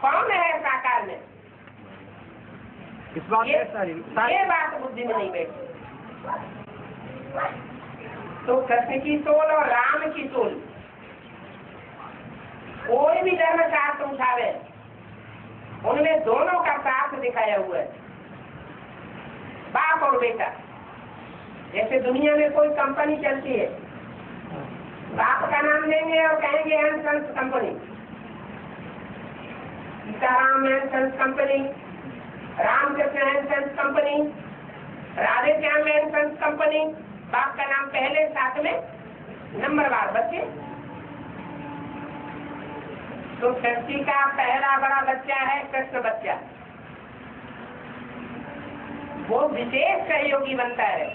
कौन है साकार में? इस बात ये बात बुद्धि में नहीं बैठी। तो कृष्ण की सोल और राम की सोल, कोई भी धर्म शास्त्र उठावे उनमें दोनों का साथ दिखाया हुआ है, बाप और बेटा। जैसे दुनिया में कोई कंपनी चलती है, बाप का नाम लेंगे और कहेंगे and sons company, Sitaram and sons company, Ramakrishna and sons company, Radhe Shyam and sons company. बाप का नाम पहले, साथ में नंबरवार बच्चे। तो सृष्टि का पहला बड़ा बच्चा है कृष्ण बच्चा, वो विशेष सहयोगी बनता है।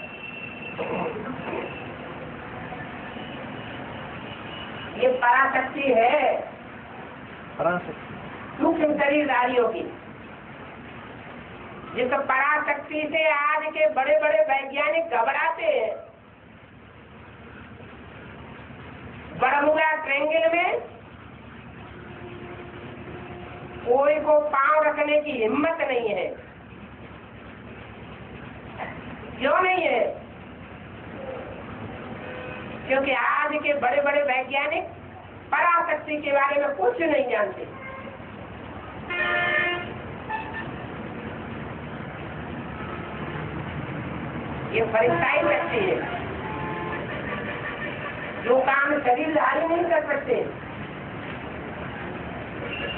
ये पराशक्ति है, सूक्ष्म शरीरधारियों की, जिस पराशक्ति से आज के बड़े बड़े वैज्ञानिक घबराते हैं। बरमुदा ट्रायंगल में कोई को पांव रखने की हिम्मत नहीं है। क्यों नहीं है? क्योंकि आज के बड़े बड़े वैज्ञानिक पराशक्ति के बारे में कुछ नहीं जानते। ये फरिश्ताई शक्ति है, जो काम शरीरधारी नहीं कर सकते,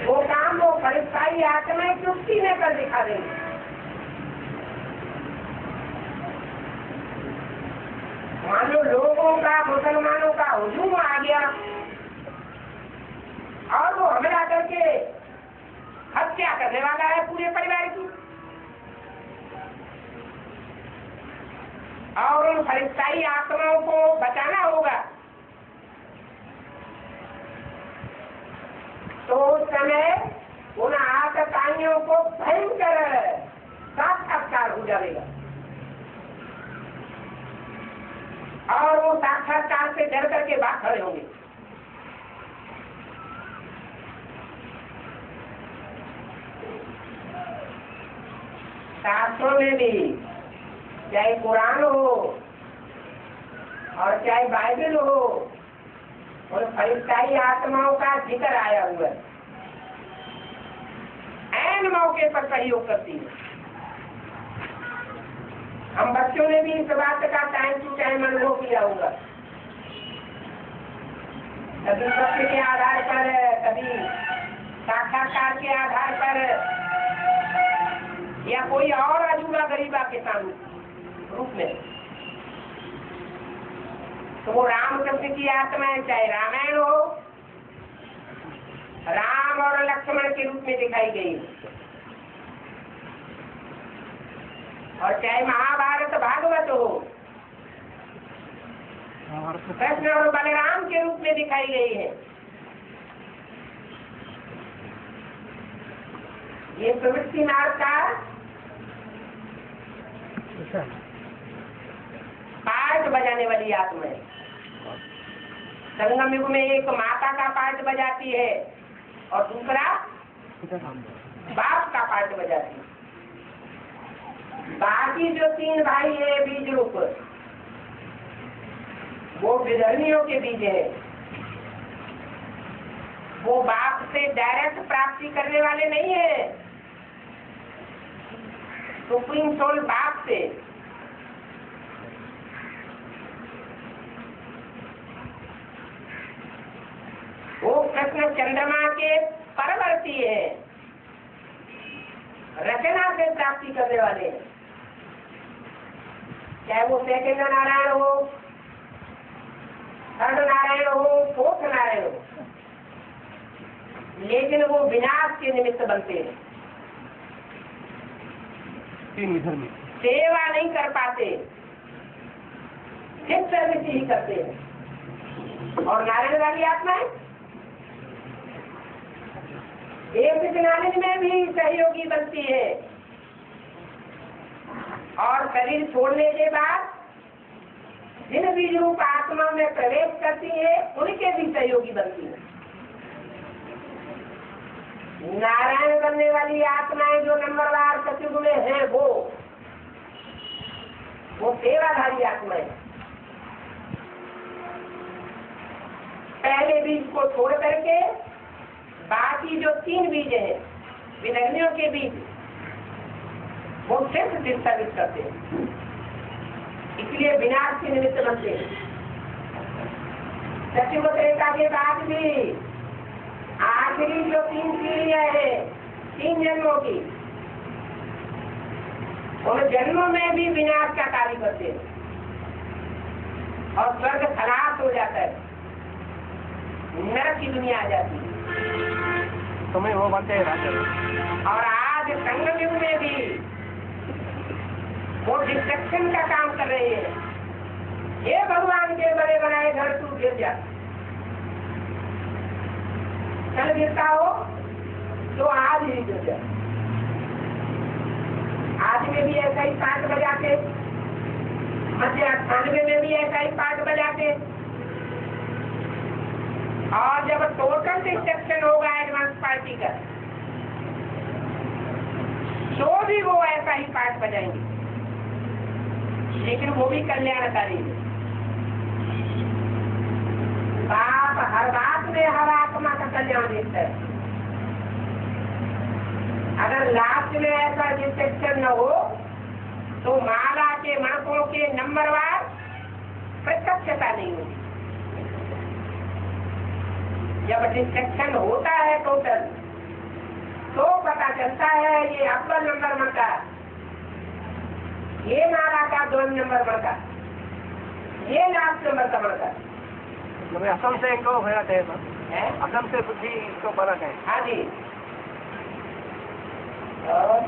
वो काम वो फरिश्ताई आत्माएं चुटकी में कर दिखा देंगे। मान लो लोगों का, मुसलमानों का हुजूम आ गया और वो हमला करके हत्या करने वाला है पूरे परिवार की, और उन फरिश्ताई आत्माओं को बचाना होगा। तो उस समय उन आतताइयों को भयंकर साक्षात्कार हो जाएगा, और वो साक्षात्कार से डर करके बात खड़े होंगे। शास्त्रों में भी, चाहे कुरान हो और चाहे बाइबल हो, और फरिश्ताई आत्माओं का जिक्र आया हुआ है। ऐन मौके पर सहयोग करती है। हम बच्चों ने भी इस बात का टाइम टू टाइम अनुभव किया होगा। कभी सत्य के आधार पर, कभी साक्षात्कार के आधार पर, या कोई और अजूबा गरीबा के सामने रूप में। तो वो रामकृष्ण की आत्माएं, चाहे रामायण हो, राम और लक्ष्मण के रूप में दिखाई गई, और चाहे महाभारत भागवत हो, कृष्ण और बलराम के रूप में दिखाई गई है। ये प्रवृत्ति मार्ग का पार्ट बजाने वाली आत्मा है। संगम युग में एक माता का पार्ट बजाती है और दूसरा बाप का पार्ट बजाती है। बाकी जो तीन भाई है बीज रूप, वो विधर्मियों के बीज है। वो बाप से डायरेक्ट प्राप्ति करने वाले नहीं है। सुप्रीम सोल बाप से, वो कृष्ण चंद्रमा के परवर्ती है, रचना से प्राप्ति करने वाले हैं। चाहे वो सेकंड नारायण हो, थर्ड नारायण हो, फोर्थ नारायण हो, लेकिन वो विनाश के निमित्त बनते हैं। सेवा नहीं कर पाते, सिर्फ सर्विस ही करते हैं। और नारायण वाली आत्मा है, एक नॉलेज में भी सहयोगी बनती है, और शरीर छोड़ने के बाद जिन बीज रूप आत्मा में प्रवेश करती है, उनके भी सहयोगी बनती है। नारायण बनने वाली आत्माएं जो नंबरवार सतयुग में है वो सेवाधारी आत्माएं पहले बीज को छोड़ करके बाकी जो 3 बीज हैं विनग्नियों के बीज वो सिर्फ सर्विस करते हैं, इसलिए विनाश के निमित्त बनते हैं। सतयुग त्रेता के बाद भी आखिरी जो 3 पीढ़ियां हैं 3 जन्मों की, उन जन्मों में भी विनाश का कार्य करते हैं और स्वर्ग खलास हो जाता है, नरक की दुनिया आ जाती है। तुम्हें वो बनते हैं राजा। और आज संगम युग में भी वो डिस्ट्रक्शन का काम कर रहे हैं। ये भगवान के बड़े बनाए घर तू गिर जा, कल गिरता हो तो आज ही गिर जा। आज में भी ऐसा ही पाठ बजाते, मध्य 98 में भी ऐसा ही पाठ बजाते, और जब टोटल डिस्ट्रक्शन होगा एडवांस पार्टी का तो भी वो ऐसा ही पाठ बजाएंगे, लेकिन वो भी कल्याणकारी है। बाप हर बात में हर आत्मा का कल्याण देखता है। अगर लास्ट में ऐसा डिस्ट्रक्शन न हो तो माला के मणकों के नंबरवार प्रत्यक्षता नहीं होगी। जब डिस्ट्रक्शन होता है टोटल तो पता चलता है ये अव्वल नंबर मणका, ये माला का 2 नंबर मणका, ये लास्ट नंबर का मणका। असम से इनको भरा है, असम से बुद्धि इसको बना है। हाँ जी। और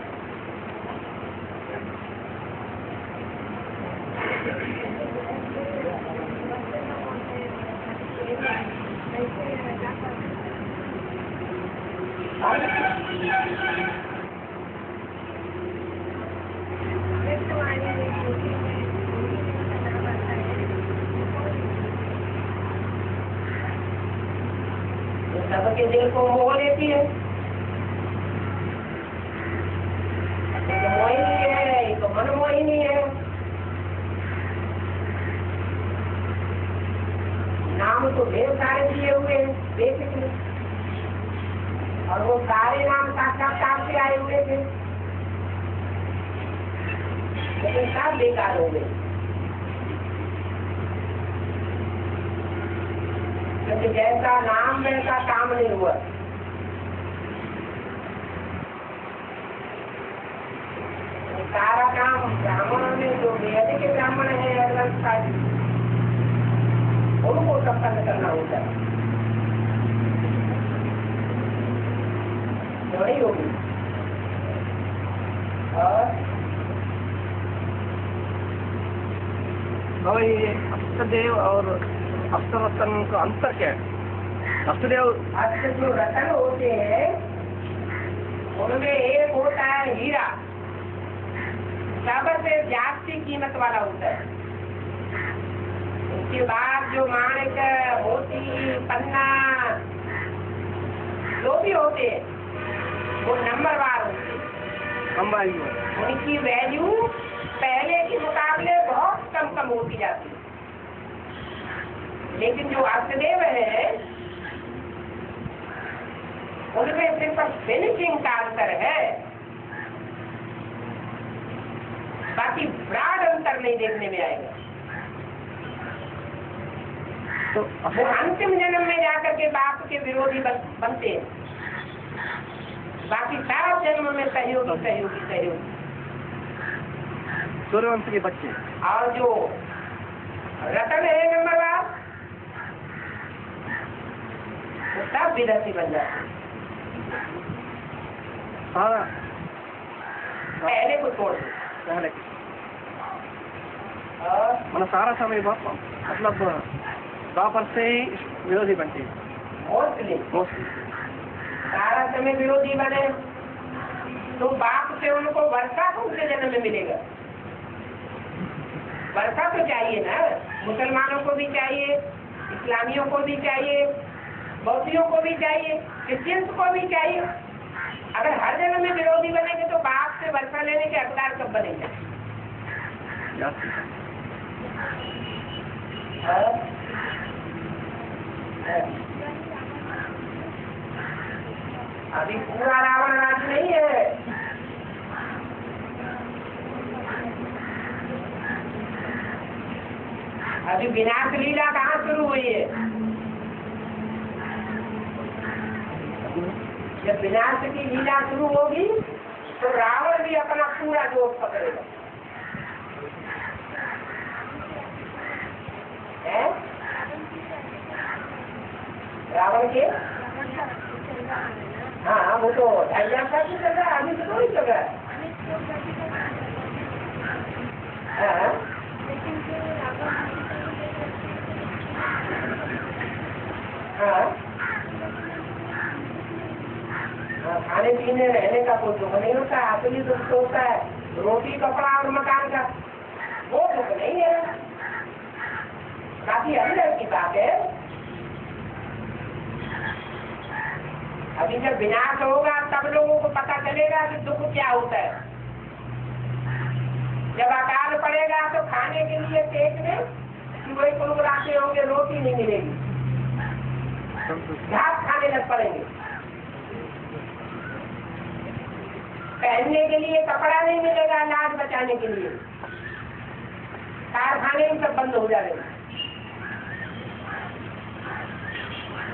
सबके दिल को मोह लेती है, तो मोहिनी है, तो मनमोहिनी है। नाम तो ढेर सारे दिए हुए हैं बेसिकली, और वो सारे नाम साक्षात्कार से आए हुए थे, लेकिन सब बेकार हो गए, क्योंकि जैसा नाम वैसा काम नहीं हुआ। सारा काम ब्राह्मणों में जो वेद के ब्राह्मण है उनको संपन्न करना होता है, वही होगी। और ये अष्टदेव और अष्टरत्न का अंतर क्या है? अष्ट जो रतन होते हैं उनमें एक होता है हीरा, सबसे जास्ती कीमत वाला होता है। उसके बाद जो माणिक, मोती, पन्ना जो भी होते हैं वो नंबरवार होते हैं। उनकी वैल्यू पहले के मुकाबले बहुत कम होती जाती है। लेकिन जो अष्टदेव है उनमें सिर्फ फिनिशिंग का अंतर है, बाकी ब्राड अंतर नहीं देखने में आएगा। तो वो अंतिम जन्म में जाकर के बाप के विरोधी बनते हैं, बाकी सारा जन्म में सहयोगी। सूर्यवंश के बच्चे। और जो रतन है नंबरवार, वो सब विदेशी बन जाते हैं। हाँ, पहले को छोड़ दो, पहले मतलब सारा समय मतलब द्वापर से ही विरोधी बनते हैं। मोस्टली सारा समय विरोधी बने तो बाप से उनको वर्षा को उनके जन्म में मिलेगा। वर्षा तो चाहिए ना, मुसलमानों को भी चाहिए, इस्लामियों को भी चाहिए, बौद्धियों को भी चाहिए, क्रिश्चियंस को भी चाहिए, में वर्षा लेने के हकदार कब बनेंगे? अभी पूरा रावण राज नहीं है। अभी विनाश लीला कहाँ शुरू हुई है? जब विनाश की लीला शुरू होगी तो रावण भी अपना पूरा जोश पकड़ेगा। रावण के हाँ वो तो 2.5 साल से चल रहा है, अभी तो नहीं चल रहा है। खाने पीने रहने का कोई दुख नहीं होता है, असली दुख तो होता है रोटी कपड़ा और मकान का, वो दुख नहीं है। काफी अंदर की बात है। अभी जब विनाश होगा तब लोगों को पता चलेगा कि दुख क्या होता है। जब अकाल पड़ेगा तो खाने के लिए पेट में कि वही कुलकुलाते होंगे, रोटी नहीं मिलेगी, घास खाने लग पड़ेंगे। पहनने के लिए कपड़ा नहीं मिलेगा, लाज बचाने के लिए कारखाने ही सब बंद हो जाएंगे।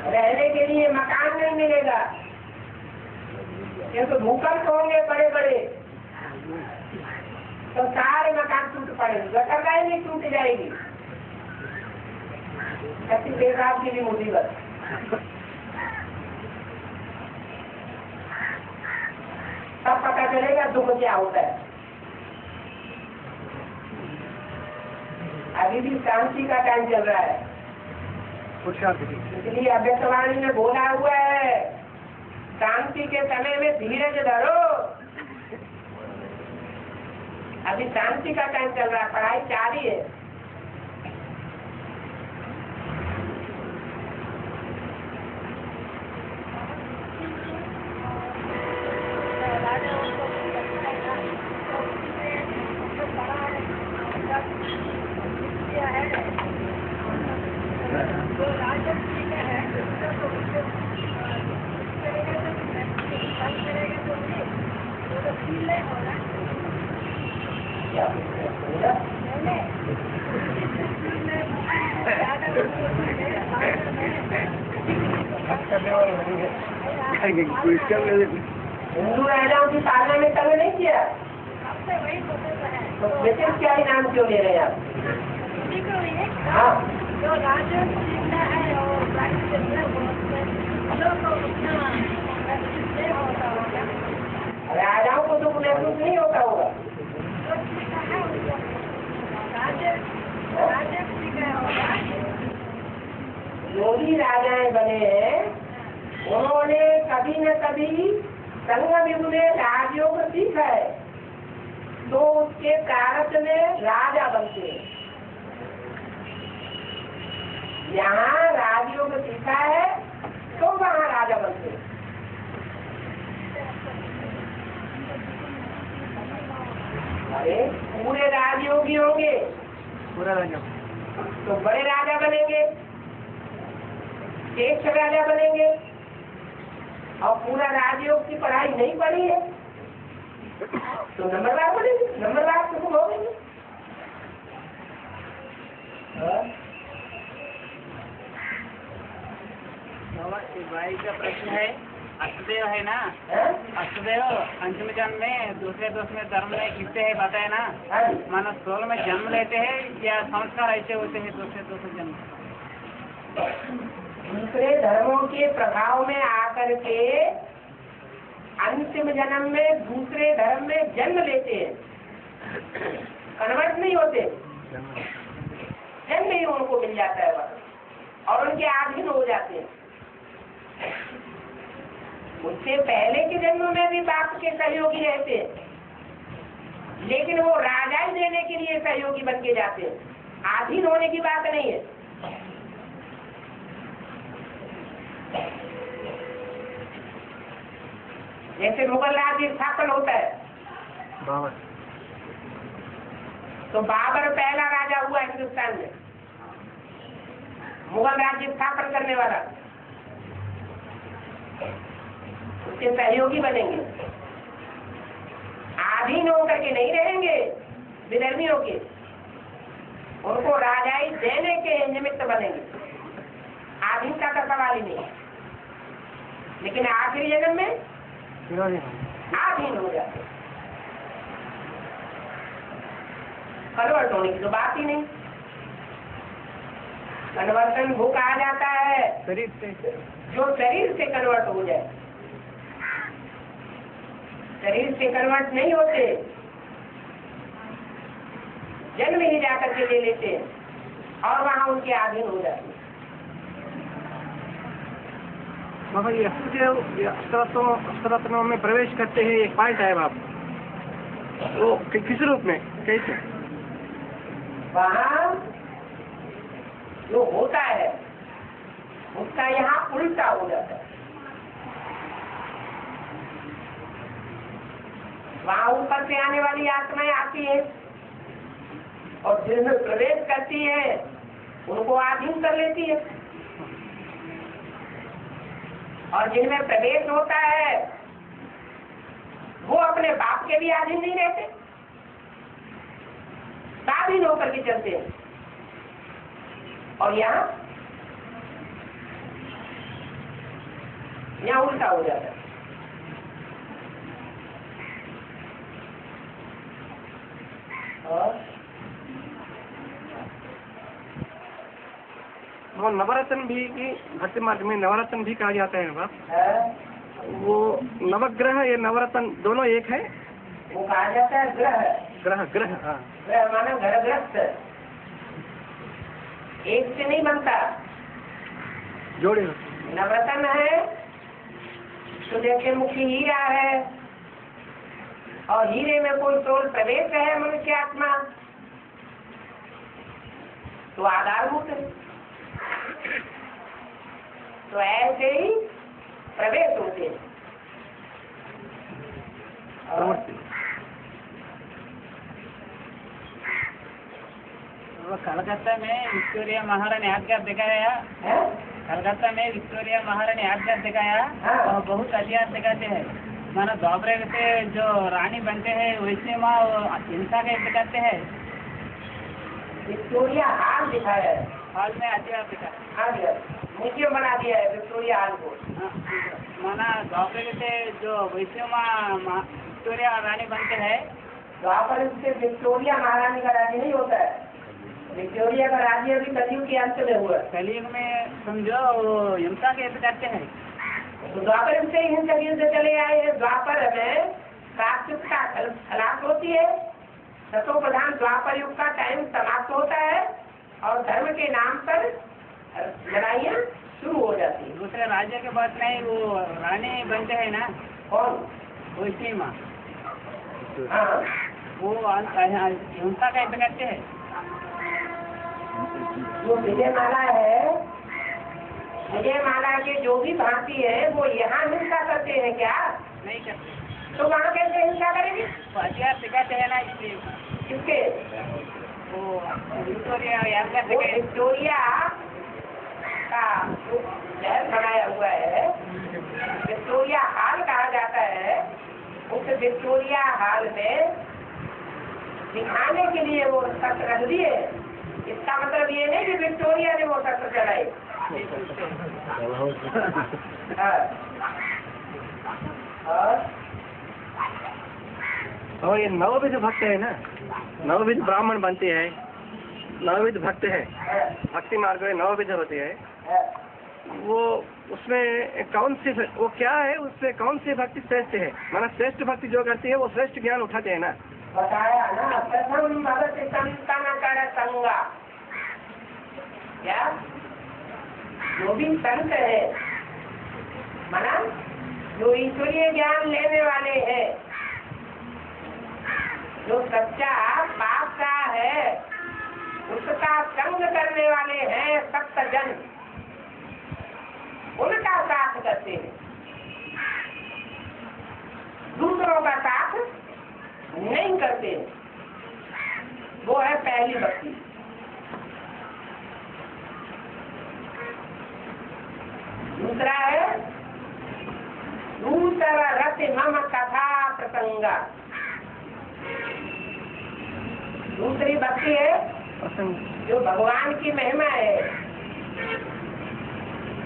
रहने के लिए मकान नहीं मिलेगा, ये तो भूकंप होंगे बड़े बड़े तो सारे मकान टूट पड़ेंगे, गटर लाइन भी टूट जाएगी। छत्तीसगढ़ साहब की भी मुसीबत। तब पता चलेगा दुख क्या होता है। अभी भी शांति का टाइम चल रहा है, इसलिए अभ्यर्थवाणी में बोला हुआ है शांति के समय में धीरज धरो। अभी शांति का टाइम चल रहा है, पढ़ाई जारी है। हिंदू राजाओं की पालना में तंग नहीं किया तो ब्रिटिश क्या इनाम क्यों ले रहे हैं आप? हाँ जो राजा है और राजाओं को दुख महसूस नहीं होता होगा। जो भी राजाएं बने हैं उन्होंने कभी न कभी संग विभु में राजयोग सीखा है, तो उसके कारक में राजा बनते हैं। यहाँ राजयोग सीखा है तो वहाँ राजा बनते हैं। अरे पूरे राजयोगी होंगे पूरा राजा तो बड़े राजा बनेंगे, ज्येष्ठ राजा बनेंगे। और पूरा राजयोग की पढ़ाई नहीं पढ़ी है तो नंबरदार बनेंगे, नंबरदार तो तुम हो गए। भाई का प्रश्न है, अष्टदेव है ना, अष्टदेव पंचम जन्म में दूसरे धर्म में किससे है बताए ना। मानो 16 में जन्म लेते हैं या संस्कार ऐसे होते हैं दूसरे जन्म? दूसरे धर्मों के प्रभाव में आकर के अंतिम जन्म में दूसरे धर्म में जन्म लेते हैं, कन्वर्ट नहीं होते, जन्म ही उनको मिल जाता है बस और उनके अधीन हो जाते हैं। उससे पहले के जन्म में भी बाप के सहयोगी रहते हैं, लेकिन वो राजा ही देने के लिए सहयोगी बन के जाते हैं, अधीन होने की बात नहीं है। जैसे मुगल राज्य स्थापन होता है बाबर। तो बाबर पहला राजा हुआ हिंदुस्तान में, मुगल राज्य स्थापन करने वाला। उसके सहयोगी बनेंगे, आधीन होकर के नहीं रहेंगे विधर्मियों के, उनको राजाई देने के निमित्त बनेंगे। आधीनता का सवाल ही नहीं है, लेकिन आखिरी जन्म में विरोधी आधीन हो जाते, कन्वर्ट होने की तो बात ही नहीं। कन्वर्सन वो कहा जाता है शरीर से, जो शरीर से कन्वर्ट हो जाए। शरीर से कन्वर्ट नहीं होते, जन्म ही जाकर के ले लेते हैं और वहां उनके अधीन हो जाते हैं। बाबा ये अष्टरत्नों में प्रवेश करते हैं, एक पॉइंट है बाप, वो किस रूप में, कैसे? वहां जो होता है उसका यहाँ उल्टा हो जाता है। वहां ऊपर से आने वाली आत्माएं आती है और जिनमें प्रवेश करती है उनको अधीन कर लेती है, और जिनमें प्रवेश होता है वो अपने बाप के भी अधीन नहीं रहते, स्वाधीन होकर के चलते हैं। और यहाँ उल्टा हो जाता है। वो नवरत्न भी की भक्ति मार्ग में नवरत्न भी कहा जाता है बाप। वो नवग्रह ये नवरत्न दोनों एक है, वो कहा जाता है ग्रह। ग्रह ग्रह, हाँ, ग्रह माना घरग्रस्त, एक से नहीं बनता, जोड़े। नवरत्न है तो जैसे मुखी हीरा है, और हीरे में कोई सोल प्रवेश है मनुष्य आत्मा तो आधारभूत है। तो ऐसे ही प्रवेश होते हैं। कलकत्ता में विक्टोरिया महारानी आज्ञा दिखाया, कलकत्ता में विक्टोरिया महारानी आज्ञा दिखाया और बहुत अलियात दिखाते हैं। मानो द्वापर से जो रानी बनते हैं वैसे माँ हिंसा के दिखाते हैं। विक्टोरिया हाल दिखाया है, हाल में अलियात दिखाया, म्यूजियम बना दिया है विक्टोरिया हाल को। माना द्वापर से जो वैसे माँ विक्टोरिया रानी बनते हैं। द्वापर से विक्टोरिया महारानी का राज्य नहीं होता है, विक्टोरिया का राज्य अभी कलयुग के अंत में हुआ। कलयुग में समझो वो हिंसा के करते हैं, तो द्वापर से हिंसा से चले आए हैं। द्वापर में प्राकृतिकता खलास होती है, सतो प्रधान द्वापर युग का टाइम समाप्त होता है और धर्म के नाम पर लड़ाइयाँ शुरू हो जाती है। दूसरे राज्य के बाद नहीं वो रानी बनते हैं ना, कौन? वैसे माँ हाँ, वो हिंसा का करते हैं। जो विजयमाला है, विजयमाला के जो भी भांति है वो यहाँ हिंसा करते हैं क्या? नहीं करते। तो वहाँ कैसे हिंसा करेंगे? वो हथियार सिखाते हैं ना, इसलिए किसके? वो विक्टोरिया याद करते वो हैं। विक्टोरिया का जो शहर बनाया हुआ है, विक्टोरिया हाल कहा जाता है। उस विक्टोरिया हाल में दिखाने के लिए वो शस्त्र रख दिए। इसका मतलब ये नहीं कि विक्टोरिया ने वो शस्त्र चलाए। और ये नवविध भक्त है ना, नवविध ब्राह्मण बनते हैं, नवविध भक्त है, भक्ति मार्ग में नवविध होते हैं। वो उसमें कौन सी, वो क्या है, उससे कौन सी भक्ति श्रेष्ठ है? माना श्रेष्ठ भक्ति जो करती है वो श्रेष्ठ ज्ञान उठाते हैं ना। बताया ना, प्रथम भगत संतन कर संगा। क्या? जो भी संत है, माना जो ईश्वरीय ज्ञान लेने वाले हैं, जो सच्चा पापा है, उसका संग करने वाले हैं सप्त जन, उनका साथ करते हैं। दूसरों का साथ नहीं करते हैं, वो है पहली भक्ति। दूसरा है दूसरा रथ मम कथा प्रसंगा। दूसरी भक्ति है जो भगवान की महिमा है,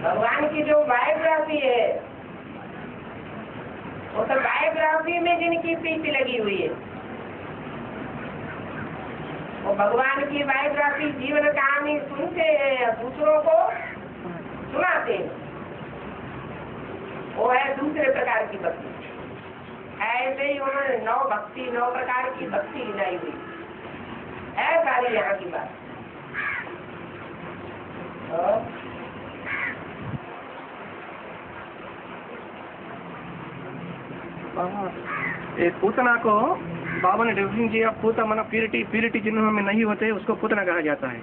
भगवान की जो बायोग्राफी है, वो तो बायोग्राफी में जिनकी प्रीति लगी हुई है, वो भगवान की बायोग्राफी जीवन कहानी सुनते हैं, दूसरों को सुनाते हैं, वो है दूसरे प्रकार की भक्ति। ऐसे ही उन्होंने 9 प्रकार की भक्ति गिनाई हुई है सारी यहाँ की बात। एक पूतना को बाबा ने डेफिनेशन किया, पूता माना प्यूरिटी जिन्हों में नहीं होते उसको पूतना कहा जाता है।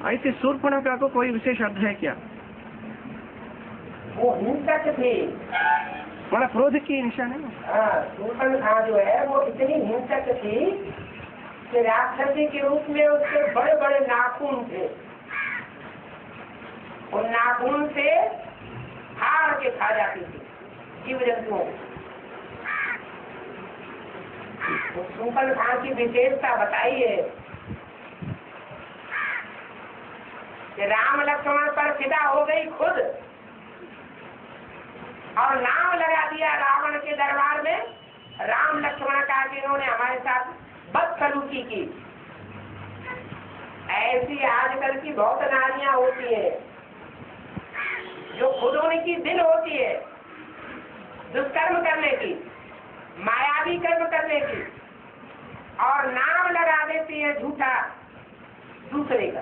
ऐसे शूर्पणखा को कोई विशेष अर्थ है क्या? वो हिंसक थे, माना क्रोध की निशान है ना। शूर्पणखा जो है वो इतनी हिंसक थी कि राक्षसी के रूप में उसके बड़े बड़े नाखून थे, उन नाखून से फाड़ के खा जाती थी जीव जंतुओं। शूर्पणखा की विशेषता बताई है कि राम लक्ष्मण पर फिदा हो गई खुद और नाम लगा दिया रावण के दरबार में। राम लक्ष्मण का कि इन्होंने हमारे साथ बदसलूकी की। ऐसी आजकल की बहुत नारियां होती है जो खुद उनकी दिल होती है दुष्कर्म करने की, मायावी कर्म करने की, और नाम लगा देती है झूठा दूसरे का,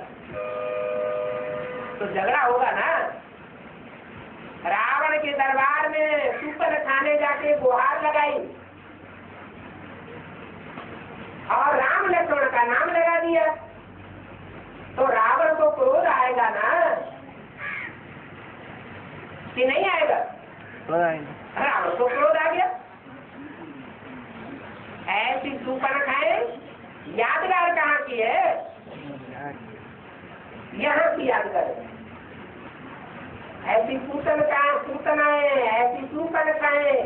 तो झगड़ा होगा ना। रावण के दरबार में शूर्पणखा ने जाके गुहार लगाई और राम लक्ष्मण का नाम लगा दिया, तो रावण को क्रोध आएगा ना कि नहीं आएगा? रावण को क्रोध आ गया। ऐसी शूर्पणखाएं यादगार कहाँ की है? यहाँ की यादगार। ऐसी पूतनाएं, ऐसी शूर्पणखाएं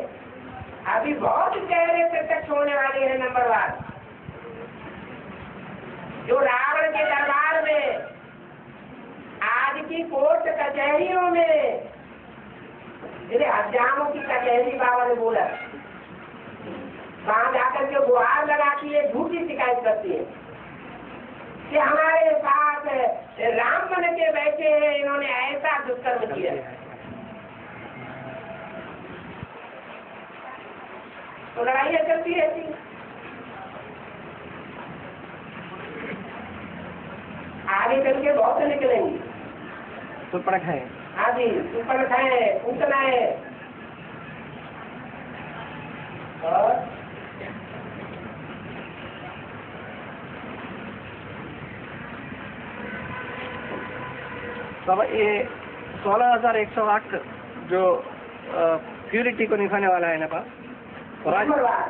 अभी बहुत गहरे प्रत्यक्ष होने वाली है। नंबर 1 जो रावण के दरबार में आज की कोर्ट कचहरियों में जिन्हें हजारों की कचहरी बाबा ने बोला, वहां जाकर के गुहार लगाती है, झूठी शिकायत करती है कि हमारे साथ राम बन के बैठे हैं, इन्होंने ऐसा दुष्कर्म किया। तो लड़ाइयाँ चलती रहती, आगे चल के बहुत निकलेंगी। शूर्पणखा है। हाँ जी, शूर्पणखा है, पूतना है। और तब ये 16,108 जो प्यूरिटी को निभाने वाला है ना पास,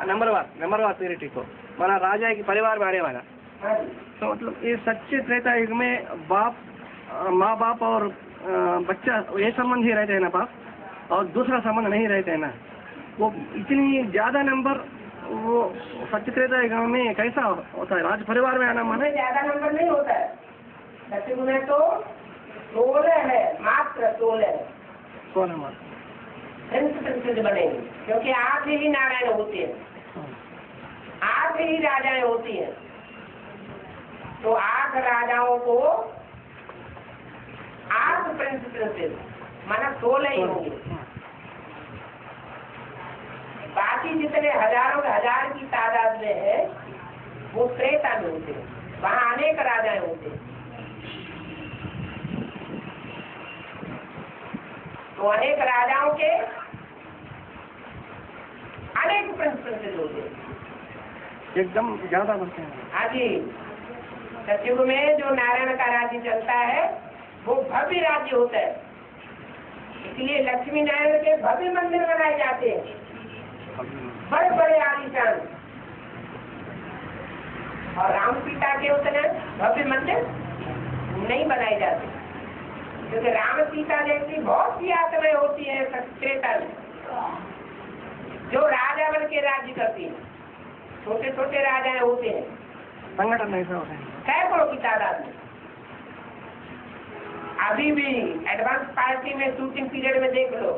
नंबर 1 प्यूरिटी को माना राजा के परिवार में आने वाला। तो मतलब ये सच्चे त्रेता युग में माँ बाप और बच्चा ये संबंध ही रहते हैं ना पास, और दूसरा संबंध नहीं रहते हैं ना। वो इतनी ज्यादा नंबर वो सच्चे त्रेता युग में कैसा होता है? राज परिवार में आना माने ज्यादा नंबर नहीं होता है। सत्युग में तो 16 है, मात्र 16 है। 16 मात्र प्रिंस बनेंगे, क्योंकि 8 ही नारायण होते हैं, 8 ही राजाएं होती हैं। तो 8 राजाओं को 8 प्रिंसेस माना 16 ही होंगे। बाकी जितने हजारों हजार की तादाद में है वो त्रेता में होते हैं, वहाँ अनेक राजाएं होते हैं। तो अनेक राजाओं के अनेक प्रिंसेस होते हैं, एकदम ज्यादा बनते हैं। हाँ जी, सतयुग में जो नारायण का राज्य चलता है वो भव्य राज्य होता है, इसलिए लक्ष्मी नारायण के भव्य मंदिर बनाए जाते हैं, बड़े बड़े आलीशान। और राम सीता के उतने भव्य मंदिर नहीं बनाए जाते, क्योंकि राम सीता जैसी बहुत सी आत्माएं होती है त्रेता में जो राजा बन के राज्य करती है। छोटे छोटे राजाएं होते हैं, संगठन नहीं से होते हैं, सैकड़ों की तादाद में। अभी भी एडवांस पार्टी में शूटिंग पीरियड में देख लो,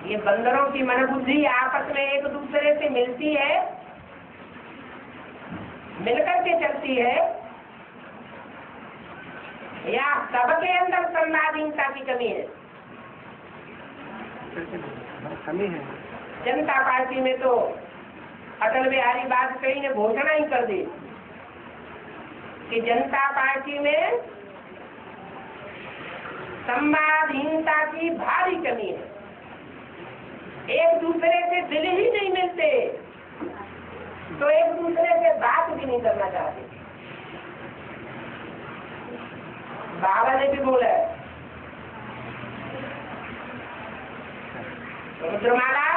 ये बंदरों की मनोबुद्धि आपस में एक दूसरे से मिलती है, मिलकर के चलती है, या सबके अंदर संवादहीनता की कमी है? कमी है। जनता पार्टी में तो अटल बिहारी वाजपेयी ने घोषणा ही कर दी कि जनता पार्टी में संवादहीनता की भारी कमी है, एक दूसरे से दिल ही नहीं मिलते, तो एक दूसरे से बात भी नहीं करना चाहते। बाबा ने भी बोला है, रुद्रमाला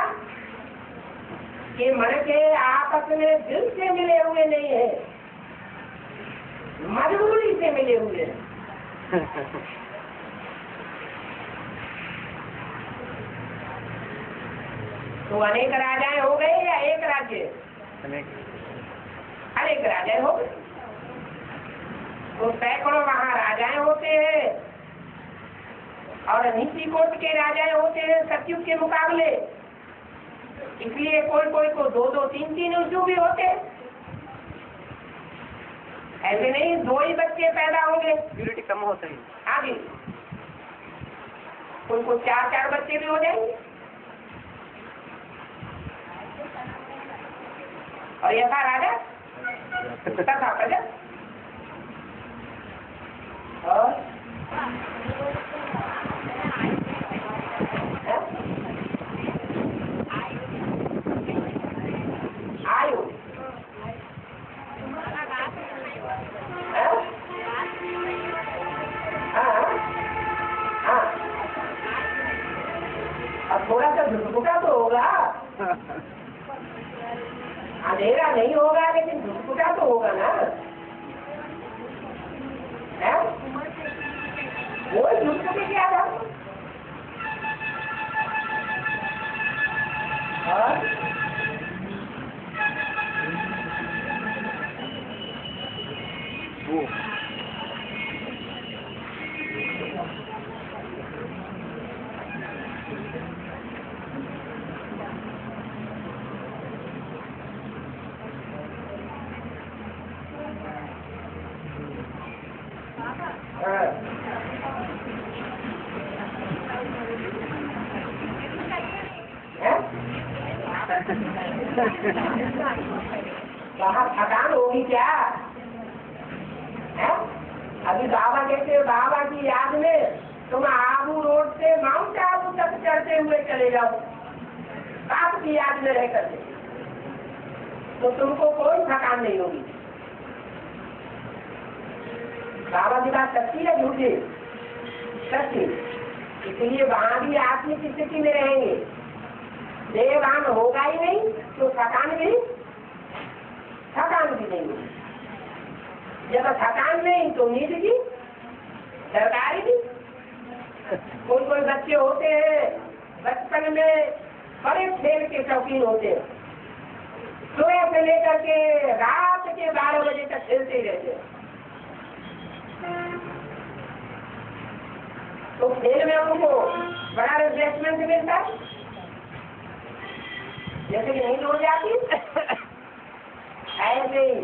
के मन के आपस में दिल से मिले हुए नहीं है, मजबूरी से मिले हुए हैं। तो अनेक राजाएं हो गए या एक राज्य? अनेक राजाएं हो गए, तो सैकड़ों वहाँ राजाएं होते हैं और नीति कोट के राजाएं होते हैं सतयुग के मुकाबले। इसलिए कोई कोई को दो दो तीन तीन उर्जू भी होते हैं, ऐसे नहीं दो ही बच्चे पैदा होंगे, प्यूरिटी कम होता है। आगे कोई को चार चार बच्चे भी हो जाएंगे। और यथा राजा तथा प्रजा। और आयु अब थोड़ा सा झुटपुटा तो होगा, अंधेरा नहीं होगा लेकिन झुटपुटा तो होगा ना। वो झुटपुटे क्या था? वो वहाँ थकान होगी क्या? है? अभी बाबा कहते बाबा की याद में तुम आबू रोड से माउंट आबू तक चढ़ते हुए चले जाओ, बाप की याद में रह करके, तो तुमको कोई थकान नहीं होगी। बाबा की बात सच्ची है झूठी? सच्ची। इसलिए वहाँ भी आत्मिक स्थिति में रहेंगे, देवान होगा ही नहीं तो थकान भी नहीं होगी। जब थकान नहीं तो नींद की सरकारी भी। कोई कोई बच्चे होते हैं बचपन में बड़े खेल के शौकीन होते हैं, सुबह से लेकर के रात के 12 बजे तक खेलते ही रहते हैं। तो खेल में उनको बड़ा रिफ्रेशमेंट मिलता है, जैसे कि नींद हो जाती। ऐसे ही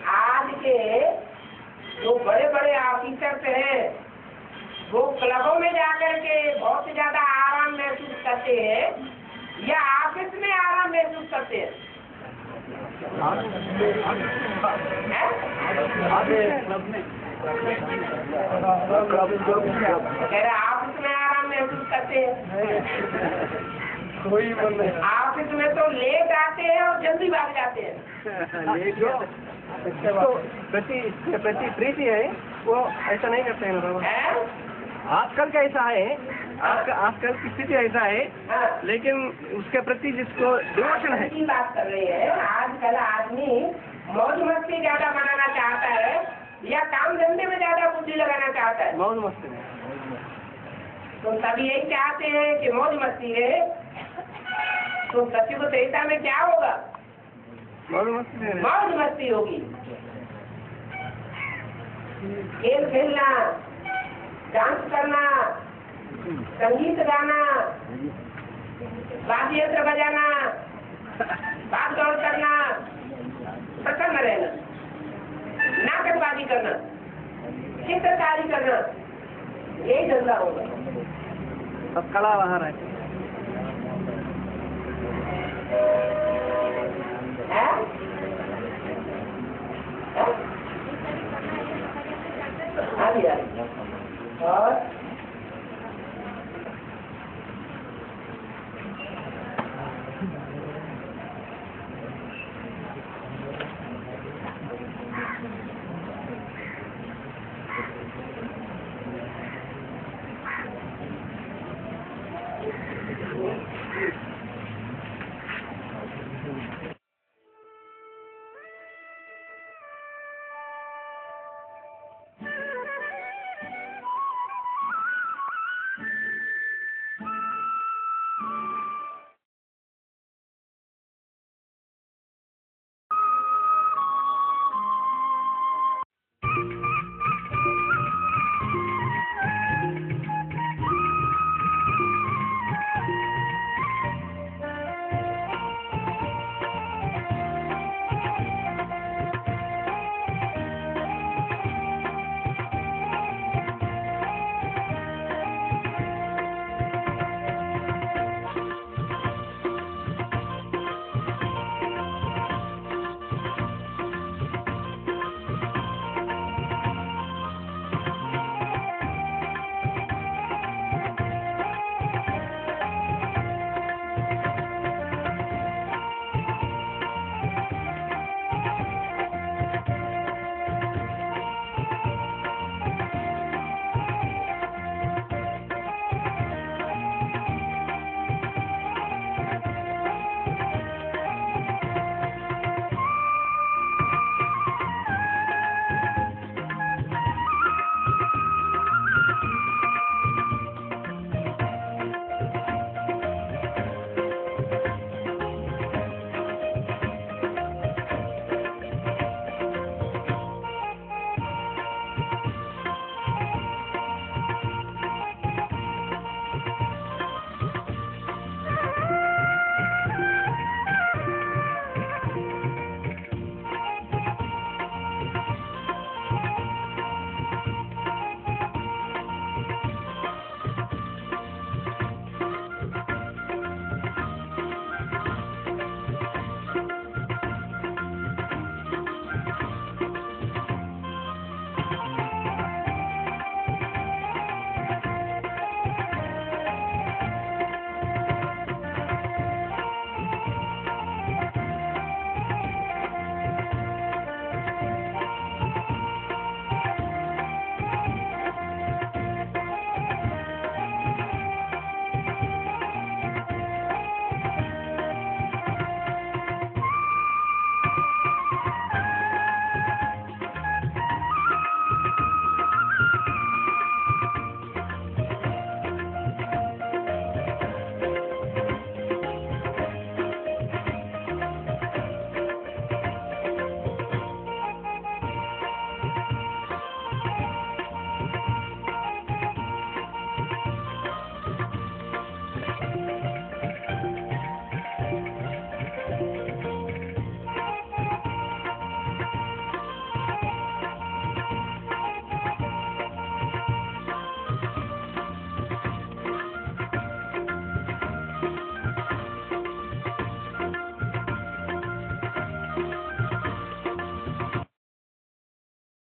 आज के जो बड़े बड़े ऑफिसर्स हैं वो क्लबों में जाकर के बहुत ज्यादा आराम महसूस करते हैं या ऑफिस में आराम महसूस करते हैं? कह रहे ऑफिस में आराम महसूस करते हैं। ऑफिस में तो लेट आते हैं और जल्दी भाग जाते हैं। तो प्रति प्रीति है वो ऐसा नहीं करते हैं। आजकल का ऐसा है, आजकल की स्थिति ऐसा है, लेकिन उसके प्रति जिसको डिवोशन है। की बात कर रहे हैं, आजकल आदमी मौज मस्ती ज्यादा मनाना चाहता है या काम धंधे में ज्यादा बुद्धि लगाना चाहता है? मौज मस्ती में। तो सभी यही चाहते हैं कि मौज मस्ती है। तो सत्युग त्रेता में क्या होगा? मौज मस्ती में, मौज मस्ती होगी। खेल खेलना, डांस करना, संगीत गाना, वाद्य यंत्र बजाना, भाग दौड़ करना, प्रसन्न रहना, नाटकबाजी करना, चित्रकारी करना, यही धंधा होगा। सब कला वहाँ है। और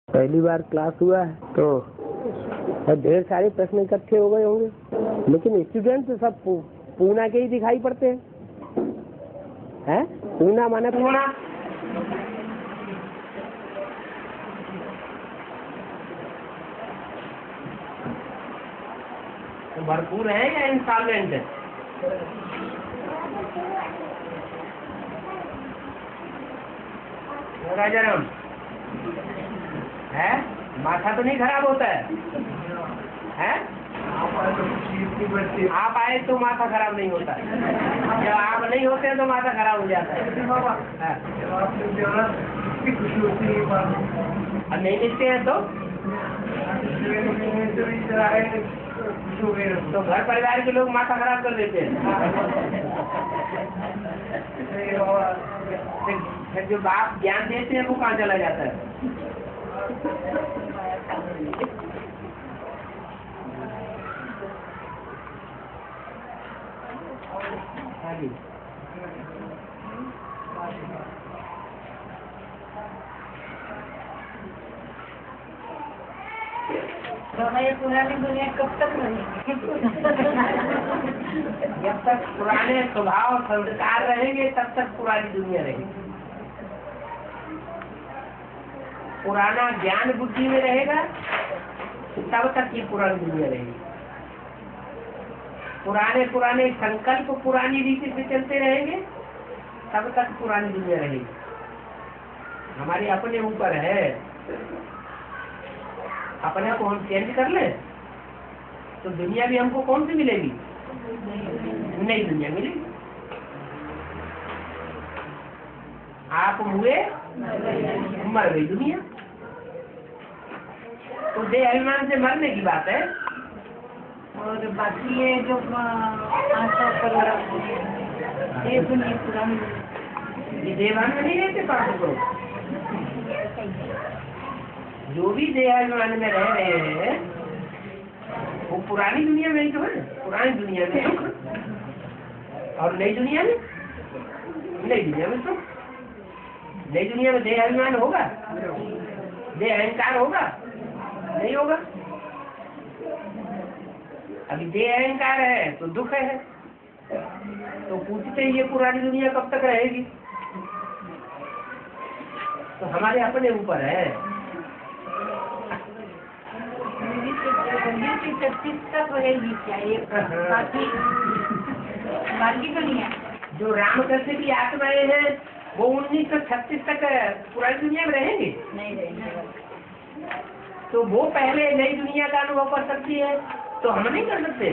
पहली बार क्लास हुआ है तो ढेर सारे प्रश्न इकट्ठे हो गए होंगे, लेकिन स्टूडेंट तो सब पूना के ही दिखाई पड़ते हैं। पूना माने पूना तो भरपूर है या इंस्टॉलमेंट है? राजाराम है, माथा तो नहीं खराब होता है? आप आए तो माथा खराब नहीं होता, जब आप नहीं होते हैं तो माथा खराब हो जाता है। और नहीं लिखते हैं तो घर परिवार के लोग माथा खराब कर देते हैं। फिर जो बाप ज्ञान देते हैं वो कहाँ चला जाता है? आगे तो ये पुरानी दुनिया कब तक रहेगी? जब तक पुराने स्वभाव संस्कार रहेंगे तब तक पुरानी दुनिया रहेगी। पुराना ज्ञान बुद्धि में रहेगा तब तक ये पुरानी दुनिया रहेगी। पुराने पुराने संकल्प पुरानी रीति से चलते रहेंगे तब तक पुरानी दुनिया रहेगी। हमारे अपने ऊपर है, अपने को हम चेंज कर ले तो दुनिया भी हमको कौन सी मिलेगी? नई दुनिया मिलेगी। आप हुए मर गई दुनिया। तो देह अभिमान से मरने की बात है। और बाकी ये जो 500 करोड़ ये दुनिया पुरानी ये देवान में नहीं रहते 500 करोड़। जो भी देहाभिमान में रह रहे हैं वो पुरानी दुनिया में ही तो है। पुरानी दुनिया में सुख और नई दुनिया में सुख। नई दुनिया में देहाभिमान होगा, देह अहंकार होगा? नहीं होगा। अभी देह अहंकार है तो दुख है। तो पूछते ये पुरानी दुनिया कब तक रहेगी? तो हमारे अपने ऊपर है। 1936 तक रहेगी क्या ये? बाकी दुनिया जो रामकृष्ण की आत्माएं हैं वो 1936 तक पुरानी दुनिया में रहेंगे? नहीं रहेगी। तो वो पहले नई दुनिया का अनुभव कर सकती है तो हम नहीं कर सकते।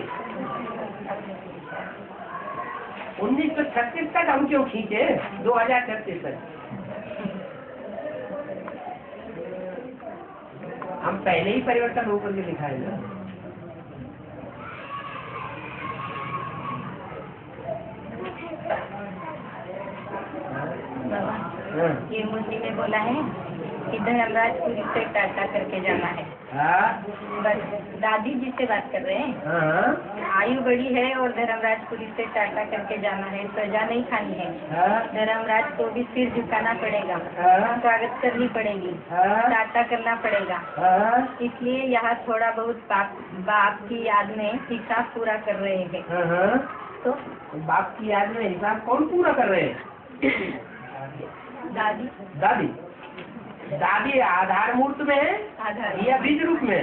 1936 तक हम क्यों खींचे? 2036 तक हम पहले ही परिवर्तन होकर के दिखाए ना। ये मुरली में बोला है कि धर्मराजपुरी से टाटा करके जाना है। बस दादी जी से बात कर रहे हैं। आयु बड़ी है और धर्मराजपुरी से टाटा करके जाना है, सजा नहीं खानी है। धर्मराज को भी सिर झुकाना पड़ेगा, स्वागत करनी पड़ेगी, टाटा करना पड़ेगा। इसलिए यहाँ थोड़ा बहुत बाप की याद में हिसाब पूरा कर रहे हैं। तो बाप की याद में हिसाब कौन पूरा कर रहे हैं? दादी दादी दादी आधार मूर्त में है या बीज रूप में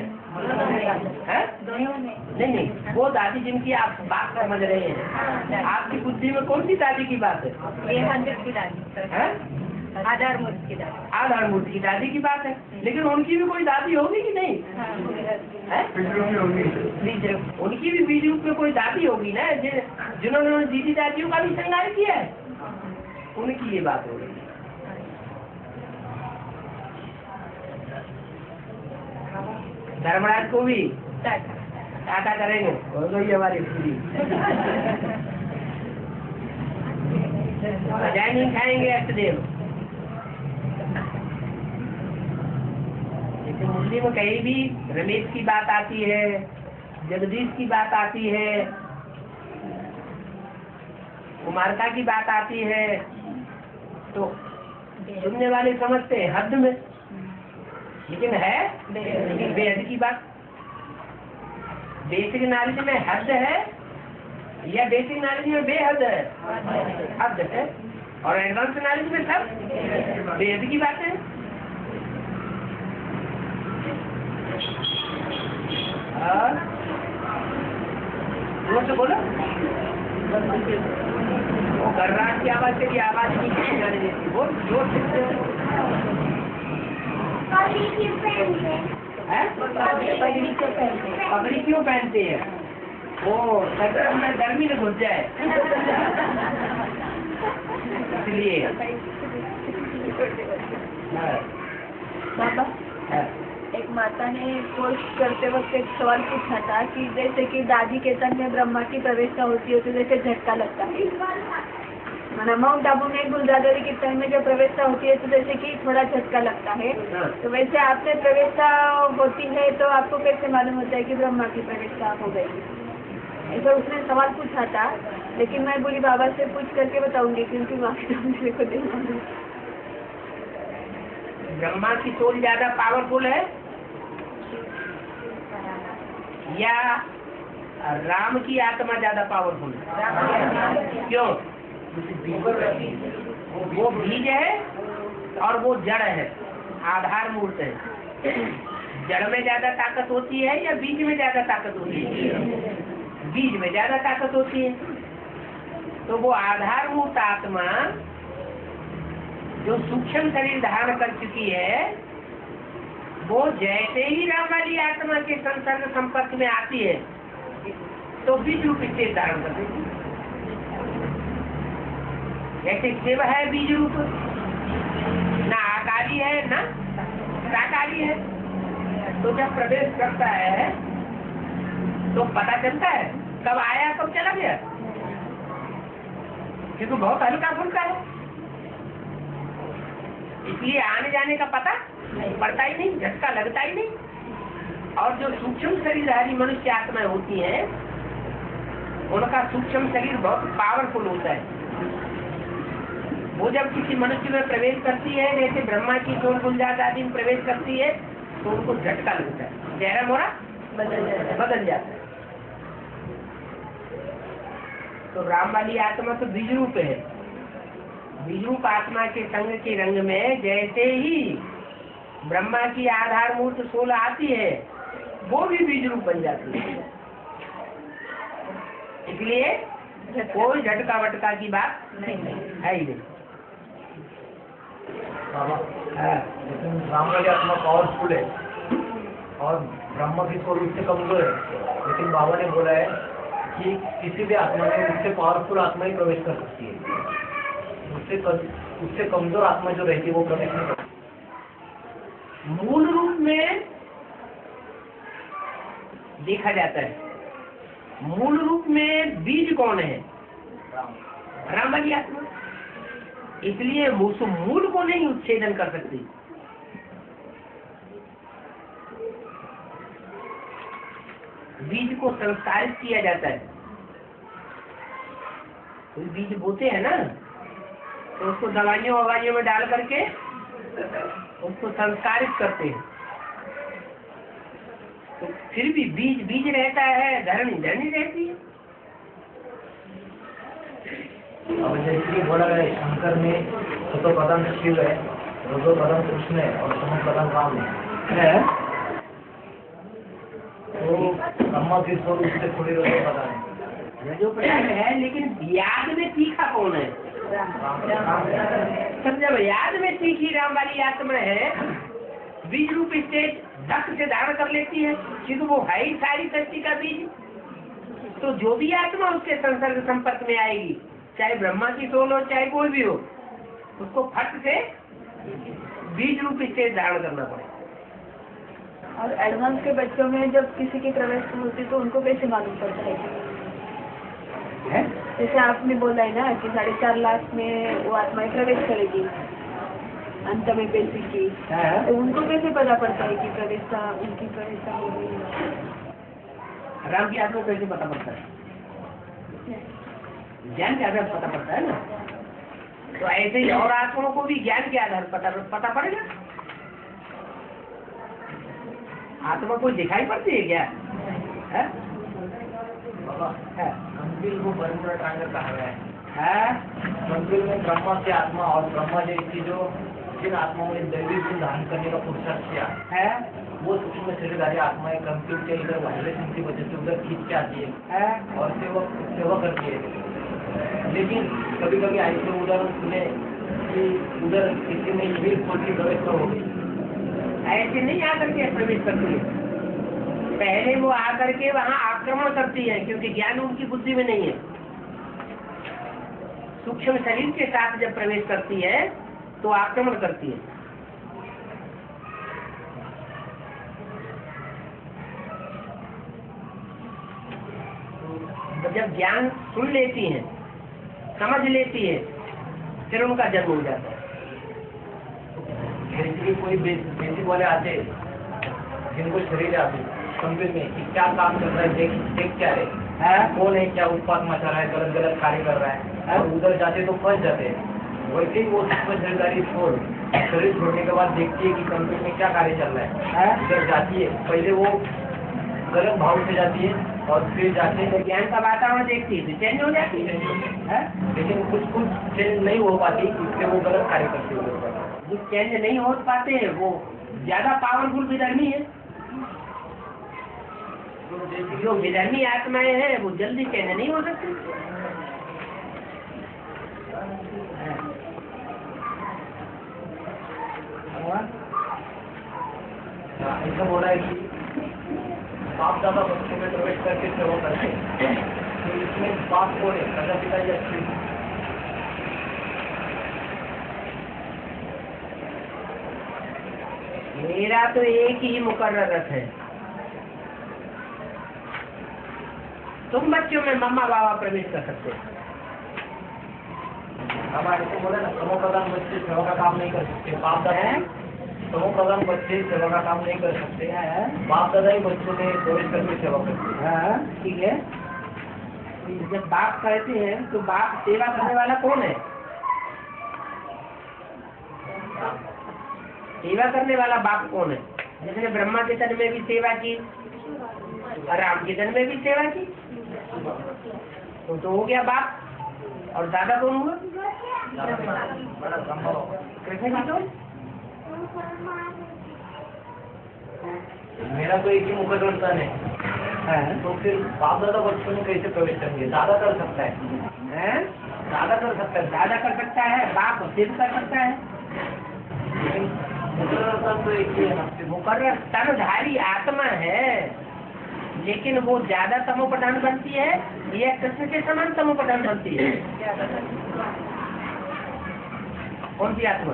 है? दोनों में। नहीं, वो दादी जिनकी आप बात समझ रहे हैं, आपकी बुद्धि में कौन सी दादी की बात है? ये हजरत की दादी है? आधार मूर्ति की दादी। आधार मूर्ति की दादी की बात है, लेकिन उनकी भी कोई दादी होगी कि नहीं है? बीज रूप। उनकी भी बीज रूप में कोई दादी होगी ना, जिन्होंने दीदी दादियों का भी श्रृंगार किया है, उनकी ये बात हो रही है। धर्मराज को भी टाटा करेंगे, हो गई हमारी पूरी। सजाए नहीं खाएंगे अष्टदेव। जैसे मुरली में कहीं भी रमेश की बात आती है, जगदीश की बात आती है, कुमारका की बात आती है, तो सुनने वाले समझते हैं हद में, लेकिन है बेहद की बात। बेसिक नॉलेज में हद है या बेसिक नॉलेज में बेहद है? हद है। और एडवांस नॉलेज में सब बेहद की बात है। और जोर से बोलो। वो गर्राट की आवाज से भी आवाज नहीं जाने देती, बोल जोर से। पगड़ी क्यों पहनते हैं? वो सर में गर्मी न घुस जाए इसलिए। बाबा, एक माता ने कोर्स करते वक्त एक सवाल पूछा था कि जैसे कि दादी के तन में ब्रह्मा की प्रवेशता होती है तो जैसे झटका लगता है, माना माउंट आबू में गुलजारी के तन में जब प्रवेशता होती है तो जैसे कि थोड़ा झटका लगता है, तो वैसे आपने प्रवेशता होती है तो आपको कैसे मालूम होता है कि ब्रह्मा की प्रवेशता हो गई? ऐसा उसने सवाल पूछा था, लेकिन मैं बोली बाबा से पूछ करके बताऊंगी क्योंकि बाकी तो मेरे को नहीं मालूम। ब्रह्मा की सोल ज्यादा पावरफुल है या राम की आत्मा ज्यादा पावरफुल है? क्यों? वो बीज है और वो जड़ है, आधार मूर्त है। जड़ में ज्यादा ताकत होती है या बीज में ज्यादा ताकत होती है? बीज में ज्यादा ताकत होती है। तो वो आधार मूर्त आत्मा जो सूक्ष्म शरीर धारण कर चुकी है, वो जैसे ही राम वाली आत्मा के संसर्ग संपर्क में आती है तो बीज रूप स्टेज धारण कर देती है। जैसे शिव है बीज रूप, ना आकारी है ना साकारी है, तो जब प्रवेश करता है तो पता चलता है कब आया कब चला गया, क्योंकि बहुत हल्का फुल्का है, इसलिए आने जाने का पता पड़ता ही नहीं, झटका लगता ही नहीं। और जो सूक्ष्म शरीरधारी मनुष्य आत्माएं होती हैं, उनका सूक्ष्म शरीर बहुत पावरफुल होता है। वो जब किसी मनुष्य में प्रवेश करती है, जैसे ब्रह्मा की सोल गुलजात आदि में प्रवेश करती है, तो उनको झटका लगता है, चेहरा मोरा बदल जाता है। तो राम वाली आत्मा तो बीज रूप है। बीज रूप आत्मा के संग के रंग में जैसे ही ब्रह्मा की आधार मूर्त सोल आती है, वो भी बीज रूप बन जाती है। इसलिए कोई झटका वटका की बात है ही नहीं। लेकिन राम वाली आत्मा पावरफुल है और ब्रह्मा की सोल उससे कमजोर है, लेकिन बाबा ने बोला है कि किसी भी आत्मा में उससे पावरफुल आत्मा ही प्रवेश कर सकती है, उससे कमजोर आत्मा जो रहती है वो प्रवेश नहीं कर सकती। मूल रूप में देखा जाता है, मूल रूप में बीज कौन है? राम वाली आत्मा। इसलिए मूल को नहीं उच्छेदन कर सकती। बीज को संस्कारित किया जाता है। कोई बीज बोते हैं ना, तो उसको दवाइयों ववाइयों में डाल करके उसको संस्कारित करते हैं, तो फिर भी बीज बीज रहता है, धरनी धरनी रहती है। अब जैसे कि बोला गया शंकर में तो प्रधान शिव है, रुद्र प्रधान कृष्ण है और समूह प्रधान राम है, तो ब्रह्मा की सोल उससे थोड़ी रजो प्रधान है। रजो प्रधान है, लेकिन याद में तीखा कौन है? सब जब याद में तीखी राम वाली आत्मा है, बीज रूप स्टेज धक से धारण कर लेती है, क्योंकि वो है ही सारी सृष्टि का बीज। तो जो भी आत्मा उसके संसर्ग संपर्क में आएगी, चाहे ब्रह्मा की सोल हो चाहे कोई भी हो, उसको फट से बीज रूप स्टेज धारण करना पड़ेगा। और एडवांस के बच्चों में जब किसी की प्रवेश होती तो उनको कैसे मालूम पड़ता है? जैसे आपने बोला है ना कि 4.5 लाख में वो आत्माएं प्रवेश करेगी अंत में बेसिक की, तो उनको कैसे पता पड़ता है कि प्रवेशता उनकी प्रवेशता हो गई? राम की आत्मा कैसे पता पड़ता है? ज्ञान के आधार पता पड़ता है ना। तो ऐसे ही और आत्माओं को भी ज्ञान के आधार पता पड़ेगा। आत्मा कोई दिखाई पड़ती है क्या? मंदिर को बरमुड़ा टांगर कहा गया है। मंदिर में ब्रह्मा की आत्मा और ब्रह्मा जैसी जो जिन आत्माओं ने दैवी गुण धारण करने का पुरुषार्थ किया है, वो सूक्ष्म शरीरधारी आत्माएं कंप्यूटर के इधर वाइब्रेशन की वजह से उधर खींच के आती है और सेवा करती है। लेकिन कभी कभी ऐसे उदाहरण सुने कि उधर किसी ने भी खोल की प्रवेश कर हो गई। ऐसे नहीं आकर के प्रवेश करती है, पहले वो आकर के वहाँ आक्रमण करती है, क्योंकि ज्ञान उनकी बुद्धि में नहीं है। सूक्ष्म शरीर के साथ जब प्रवेश करती है तो आक्रमण करती है। तो जब ज्ञान सुन लेती है, समझ लेती है, फिर उनका जन्म हो जाता है। जैसे कोई बेसिक वाले आते जिनको शरीर आते कंप्यूटर में कि क्या काम कर रहा है, देख क्या है, कौन है, क्या उत्पाद मचा रहा है, गलत गलत कार्य कर रहा है, और उधर जाते तो फंस जाते हैं। वैसे ही वो सूक्ष्म शरीरधारी छोड़ शरीर छोड़ने के बाद देखती है कि कंप्यूटर में क्या कार्य चल रहा है, उधर जाती है। पहले वो गलत भाव से जाती है और फिर जाके तो ज्ञान का वातावरण देखती है तो चेंज हो जाती है, लेकिन कुछ चेंज नहीं हो पाती, इसलिए वो गलत कार्य करती है। जो चेंज नहीं हो पाते हैं वो ज्यादा पावरफुल विधर्मी है। जो विधर्मी आत्माएं हैं वो जल्दी चेंज नहीं हो सकती। ऐसा बोला है कि बाप दादा बच्चों में प्रवेश करके सेवा करते हैं, तो इसमें बाप कौन है, दादा पिता या स्त्री? मेरा तो एक ही मुकर्रर रथ है। तुम बच्चों में मम्मा बाबा प्रवेश कर सकते हो। हमारे को बोला ना, समूह प्रधान बच्चे सेवा का काम नहीं कर सकते, बाप दादा है समूह प्रधान बच्चे सेवा का काम नहीं कर सकते, बाप दादा ही बच्चों में प्रवेश करके सेवा करते हैं। ठीक है, जब बाप कहते हैं तो बाप सेवा करने वाला कौन है? सेवा करने वाला बाप कौन है? जिसने ब्रह्मा के तन में भी सेवा की, राम के तन में भी सेवा की, तो हो गया बाप। और दादा कौन हुआ? कृष्ण जी। तो मेरा तो एक ही मुकदम है, तो फिर बाप दादा बच्चों में कैसे प्रवेश करेंगे? दादा कर सकता है, दादा कर सकता है, दादा कर सकता है, बाप सिद्ध कर सकता है। लेकिन मुकर्रर तो एक ही है ना। मुकर्रर तनधारी आत्मा है, लेकिन वो ज्यादा तमो प्रधान बनती है या कृष्ण के समान तमो प्रधान बनती है? कौन सी आत्मा?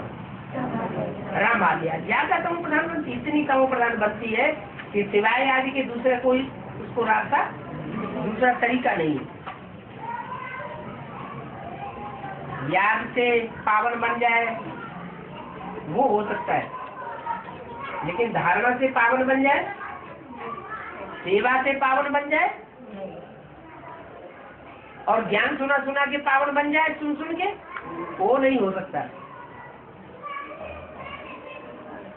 राम आदि ज्यादा तमो प्रधान बनती, इतनी तमो प्रधान बनती है कि सिवाय आदि के दूसरा कोई उसको रास्ता, दूसरा तरीका नहीं। याद से पावन बन जाए वो हो सकता है, लेकिन धारणा से पावन बन जाए, सेवा से पावन बन जाए, और ज्ञान सुना सुना के पावन बन जाए, सुन सुन के, वो नहीं हो सकता।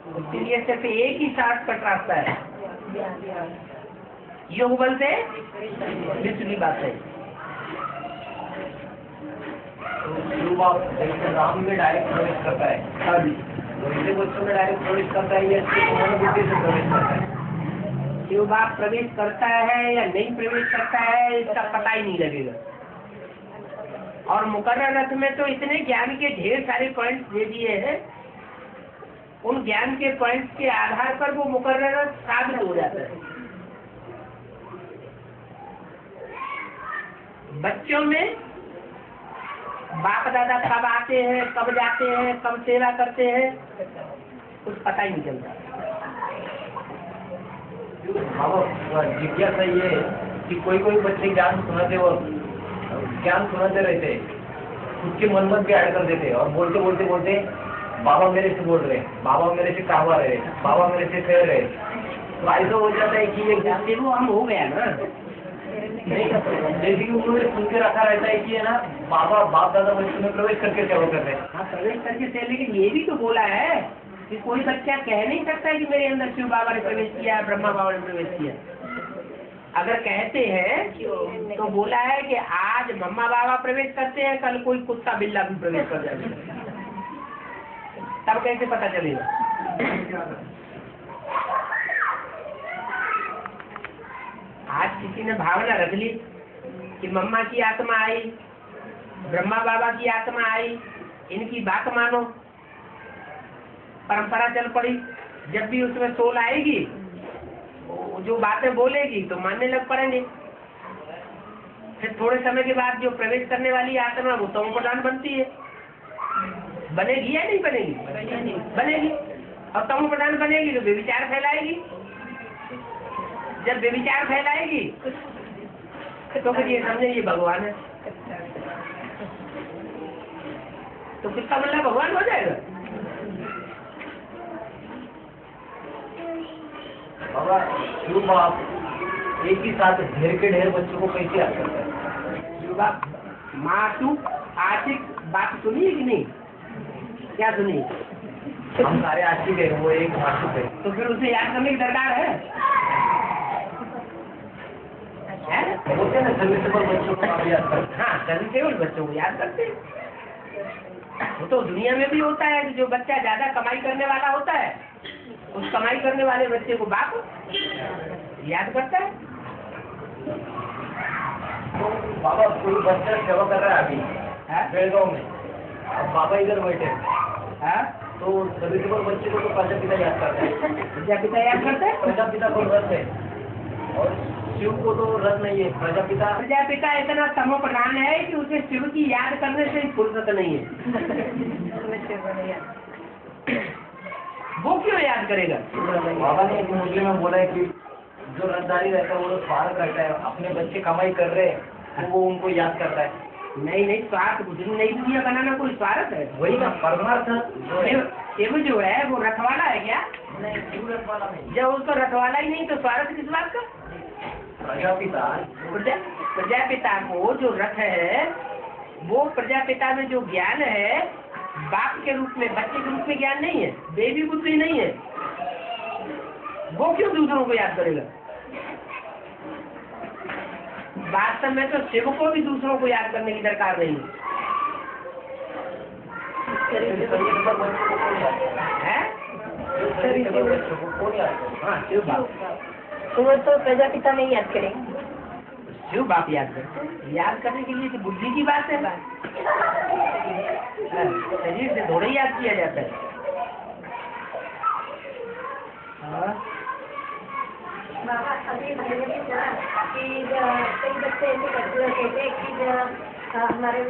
इसलिए सिर्फ एक ही शॉर्टकट रास्ता है, योग बल से विश्व की बात है। तो राम में डायरेक्ट प्रवेश करता है, वैसे बच्चों में डायरेक्ट प्रवेश करता है या बुद्धि से प्रवेश करता है? शिव बाप प्रवेश करता है या नहीं प्रवेश करता है इसका पता ही नहीं लगेगा। और मुकर्रर रथ में तो इतने ज्ञान के ढेर सारे पॉइंट्स दे दिए हैं, उन ज्ञान के पॉइंट्स के आधार पर वो मुकर्रर रथ साबित हो जाता है। बच्चों में बाप दादा कब आते हैं, कब जाते हैं, कब सेवा करते हैं, कुछ पता ही नहीं चलता। जिज्ञासा ये है कि कोई कोई बच्चे ज्ञान सुनाते रहते, उसके मन में भी ऐड कर देते और बोलते बोलते बोलते बाबा मेरे से बोल रहे, बाबा मेरे से कहवा रहे, बाबा मेरे से कह रहे, तो ऐसा हो जाता है कि ये वो हम हो गया ना। नहीं, जैसे कि उन्होंने सुन के रखा रहता है कि है ना, बाबा बाप दादा बच्चों में प्रवेश करके सेवा कर रहे हैं। हाँ, प्रवेश करके से, लेकिन ये भी तो बोला है कि कोई बच्चा कह नहीं सकता कि मेरे अंदर शिव बाबा ने प्रवेश किया, ब्रह्मा बाबा ने प्रवेश किया। अगर कहते हैं तो बोला है कि आज मम्मा बाबा प्रवेश करते हैं, कल कोई कुत्ता बिल्ला भी प्रवेश कर जाएगा, तब कैसे पता चलेगा? आज किसी ने भावना रख ली कि मम्मा की आत्मा आई, ब्रह्मा बाबा की आत्मा आई, इनकी बात मानो, परंपरा चल पड़ी। जब भी उसमें सोल आएगी, जो बातें बोलेगी तो मानने लग पड़ेंगे। फिर थोड़े समय के बाद जो प्रवेश करने वाली आत्मा वो तमो प्रधान बनती है। बनेगी या नहीं बनेगी? बनेगी। और तमो प्रधान बनेगी तो व्यभिचार फैलाएगी। जब व्यभिचार फैलाएगी तो फिर ये समझे ये भगवान है, तो किसका मतलब भगवान हो जाएगा? बाबा शिव बाप एक ही साथ ढेर के ढेर बच्चों को कैसे याद करता है? शिव बाप मासूक आशिक बात सुनी है कि नहीं? क्या सुनी? हम सारे आशिक है, वो एक मासूक है। तो फिर उसे याद करने की दरकार है? बोलते हैं ना सर्विसेबल बच्चों को आप याद करते हैं। हाँ, सर्विसेबल बच्चों को याद करते हैं। वो तो दुनिया में भी होता है कि जो बच्चा ज्यादा कमाई करने वाला होता है, उस कमाई करने वाले बच्चे को बाप याद करता है। तो बाबा कोई बच्चा सेवा कर रहा है अभी बेलगांव में, अब बाबा इधर बैठे हैं, तो सर्विसेबल बच्चे को तो प्रजापिता याद करता है। प्रजापिता याद करता है? प्रजापिता को रस है और शिव को तो रस नहीं है। प्रजापिता इतना तमो प्रधान है कि उसे शिव की याद करने से ही फुर्सत नहीं है। वो क्यों याद करेगा? बाबा ने एक मुद्दे में बोला है कि जो रसदारी रहता है वो तो स्वार्थ रहता है, अपने बच्चे कमाई कर रहे हैं तो वो उनको याद करता है। नहीं, स्वार्थ कुछ नहीं, दुनिया बनाना कोई स्वार्थ है? वही ना परमार्थ शिव जो है वो रखवाला है क्या? नहीं, शिव रखवाला नहीं। जब उसको रखवाला ही नहीं तो स्वार्थ किस बात का? प्रजापिता को जो रथ है, वो प्रजापिता में जो ज्ञान है बाप के रूप में, बच्चे के रूप में ज्ञान नहीं है, बेबी बुद्धि नहीं है। वो क्यों दूसरों को याद करेगा? वास्तव में तो शिव को भी दूसरों को याद करने की दरकार नहीं है। हाँ, शिव बाप, तो वो तो प्रजापिता में याद करेंगे। शिव बाप याद करते, याद करने के लिए तो बुद्धि की बात है। शरीर से थोड़ा याद किया जाता है। बाबा अभी मैंने पूछा कि कई बच्चे ऐसे करते रहते थे कि हमारे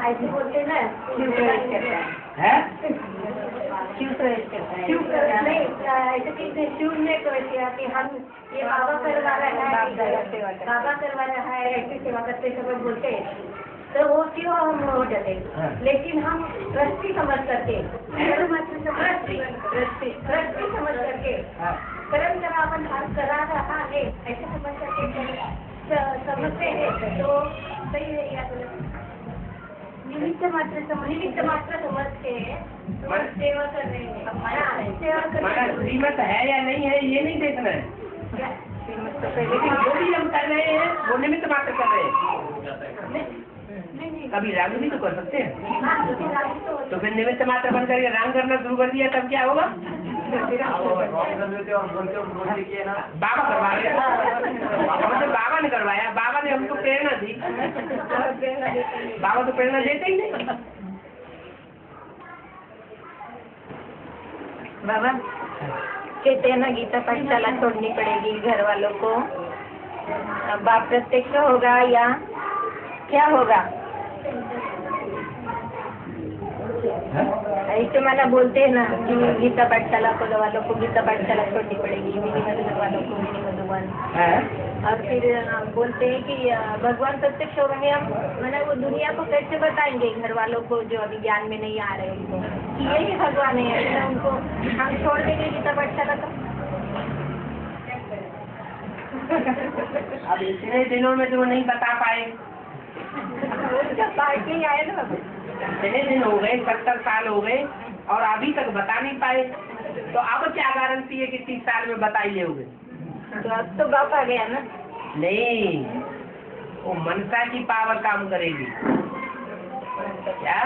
ऐसे बोलते ना शिव प्रवेश करता है, शिव प्रवेश करता है, शिव नहीं ऐसे कि शिव ने प्रवेश किया कि हम ये बाबा करवा रहा है, बाबा करवा रहा है, ऐसी सेवा करते समय बोलते तो वो क्यों हम हो जाते, लेकिन हम रस्ती समझ करके रस्ती समझ करके कर्म करावन करा रहा है ऐसे समझ करके समझते हैं तो सही है या निमित्त मात्र समझ के सेवा कर रहे हैं। सेवा कर श्रीमत है या नहीं है ये नहीं देखना है, लेकिन जो भी हम कर रहे हैं वो निमित्त मात्र कर रहे हैं। कभी राग भी तो कर सकते हैं, तो फिर निमित्त मात्र बन करके राग करना शुरू कर दिया तब क्या होगा? बाबा करवा रहे, मतलब बाबा ने करवाया, बाबा ने हमको प्रेरणा दी, बाबा तो प्रेरणा देते ही नहीं। बाबा कहते हैं ना गीता पाठशाला छोड़नी पड़ेगी घर वालों को, बाप प्रत्यक्ष होगा या क्या होगा? ऐसे माना बोलते हैं ना कि गीता पाठशाला को वालों को गीता पाठशाला छोड़नी पड़ेगी, मिनी मधुबन वालों को मिनी मधुबन, और फिर बोलते हैं कि भगवान प्रत्यक्ष हो गए। हम मतलब वो दुनिया को कैसे बताएंगे घर वालों को जो अभी ज्ञान में नहीं आ रहे उनको कि यही भगवान है, तो उनको हम छोड़ देंगे गीता पाठशाला का। अब इतने दिनों में जो नहीं बता पाए, पार्टी आए ना, इतने दिन हो गए, 70 साल हो गए और अभी तक बता नहीं पाए, तो अब क्या गारंटी है कि 30 साल में बता ही लोगे? तो अब तो बाप आ गया ना। नहीं, वो मनसा की पावर काम करेगी क्या?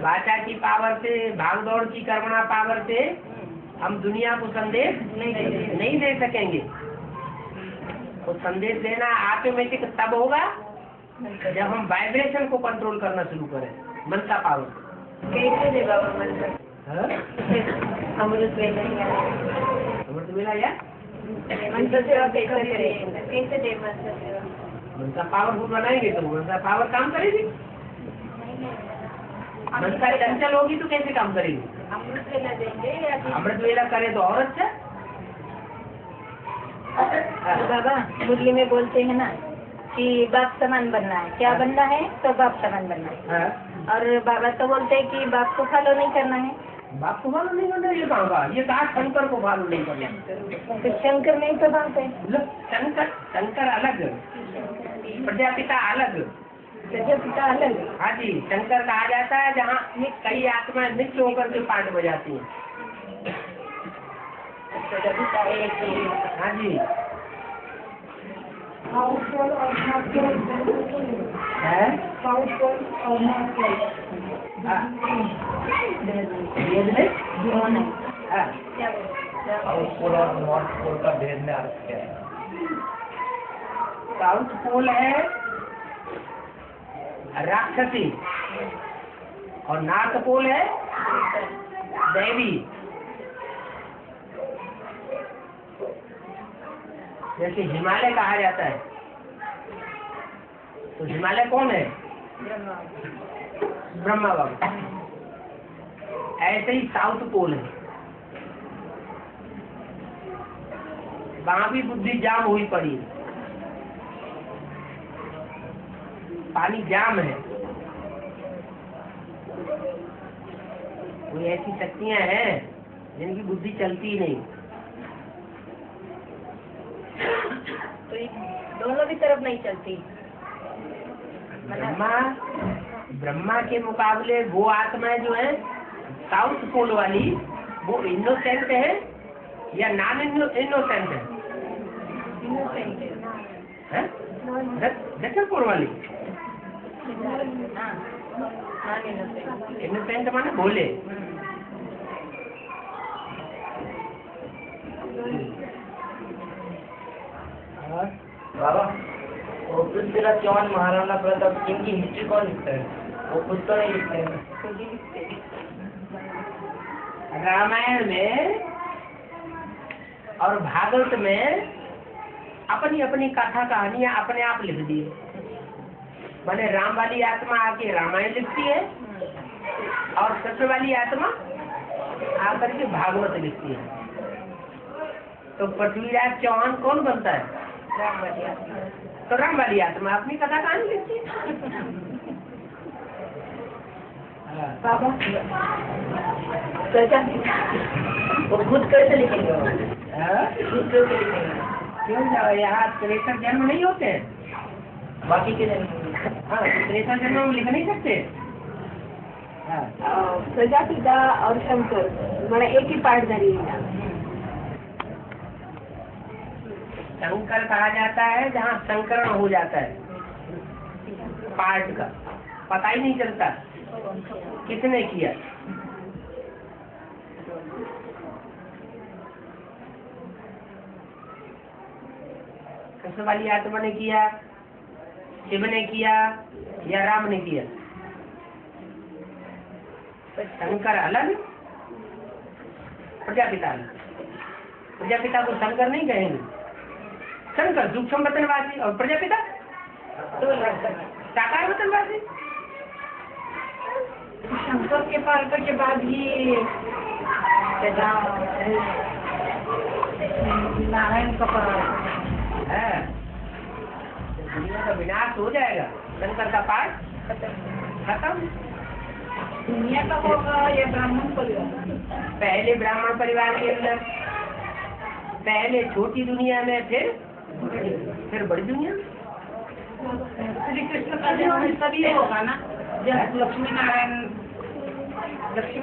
वाचा की पावर से, भागदौड़ की कर्मणा पावर से हम दुनिया को संदेश नहीं दे सकेंगे। तो संदेश देना ऑटोमेटिक तब होगा जब हम वाइब्रेशन को कंट्रोल करना शुरू करें, मन का पावर। कैसे दे बाबा मंत्र? अमृत वेला या मंत्र सेवा कैसे करें? कैसे दे मंत्र सेवा? मन का पावरफुल बनाएंगे तो मन का पावर काम करेगी। मन का चंचल होगी तो कैसे काम करेगी? अमृत वेला देंगे या अमृत वेला करे तो और अच्छा। बाबा मुरली में बोलते हैं ना कि बाप समान बनना है, क्या बनना है? तो बाप समान बनना है। और बाबा तो बोलते हैं कि बाप को फॉलो नहीं करना है। बाप को फॉलो नहीं करना, ये कहा? ये कहा शंकर को फॉलो नहीं करना। तो शंकर में ही तो बात है। शंकर अलग, प्रजापिता अलग। प्रजापिता अलग। हाँ जी, शंकर कहा जाता है जहाँ कई आत्माएं मिक्स होकर के पाठ बजाती हैं। प्रजापिता एक ही। हाँ जी। है? साउथ पोल और नॉर्थ पोल का भेद में अर्थ क्या है? साउथ पोल है राक्षसी और नॉर्थ पोल है देवी। जैसे हिमालय कहा जाता है तो हिमालय कौन है? ब्रह्मा बाबा। ऐसे ही साउथ पोल है, वहां भी बुद्धि जाम हुई पड़ी, पानी जाम है। कोई ऐसी शक्तियां हैं जिनकी बुद्धि चलती ही नहीं। तो ये दोनों भी तरफ नहीं चलती। ब्रह्मा के मुकाबले वो आत्माएं जो है साउथ पोल वाली, वो इनोसेंट है या नॉन इनोसेंट है? दक्षिण पोल वाली इनोसेंट माने भोले। बाबा वो पृथ्वीराज चौहान महाराणा प्रताप इनकी हिस्ट्री कौन लिखता है? वो खुद तो नहीं लिखते हैं। रामायण में और भागवत में अपनी अपनी कथा कहानियां अपने आप लिख दी है। माने राम वाली आत्मा आके रामायण लिखती है और कृष्ण वाली आत्मा आकर के भागवत लिखती है। तो पृथ्वीराज चौहान कौन बनता है? राम वाली आत्मा। तो राम वाली आत्मा अपनी कथा कहानी लिखती है। बाबा प्रजापिता वो खुद कैसे लिखेंगे? खुद कैसे लिखेंगे? क्यों यहाँ त्रेता जन्म नहीं होते हैं? बाकी के दिन हाँ, त्रेता जन्म हम लिख नहीं सकते। प्रजापिता और शंकर मैंने एक ही पार्टनरी है। शंकर कहा जाता है जहाँ संकरण हो जाता है पार्ट का, पता ही नहीं चलता किसने किया। कृष्ण वाली आत्मा ने किया, शिव ने किया या राम ने किया? शंकर अलग, प्रजापिता अलग। प्रजापिता को शंकर नहीं कहेंगे। शंकर सूक्ष्म वतनवासी और प्रजापिता साकार वतनवासी। शंकर के पार्क के बाद ही नारायण का पार्ट है। दुनिया का विनाश हो जाएगा, शंकर का पाठ खत्म। दुनिया का होगा या ब्राह्मण परिवार? पहले ब्राह्मण परिवार के अंदर, पहले छोटी दुनिया में, फिर बड़ी दुनिया। श्री कृष्ण का जन्म तभी होगा ना जब लक्ष्मी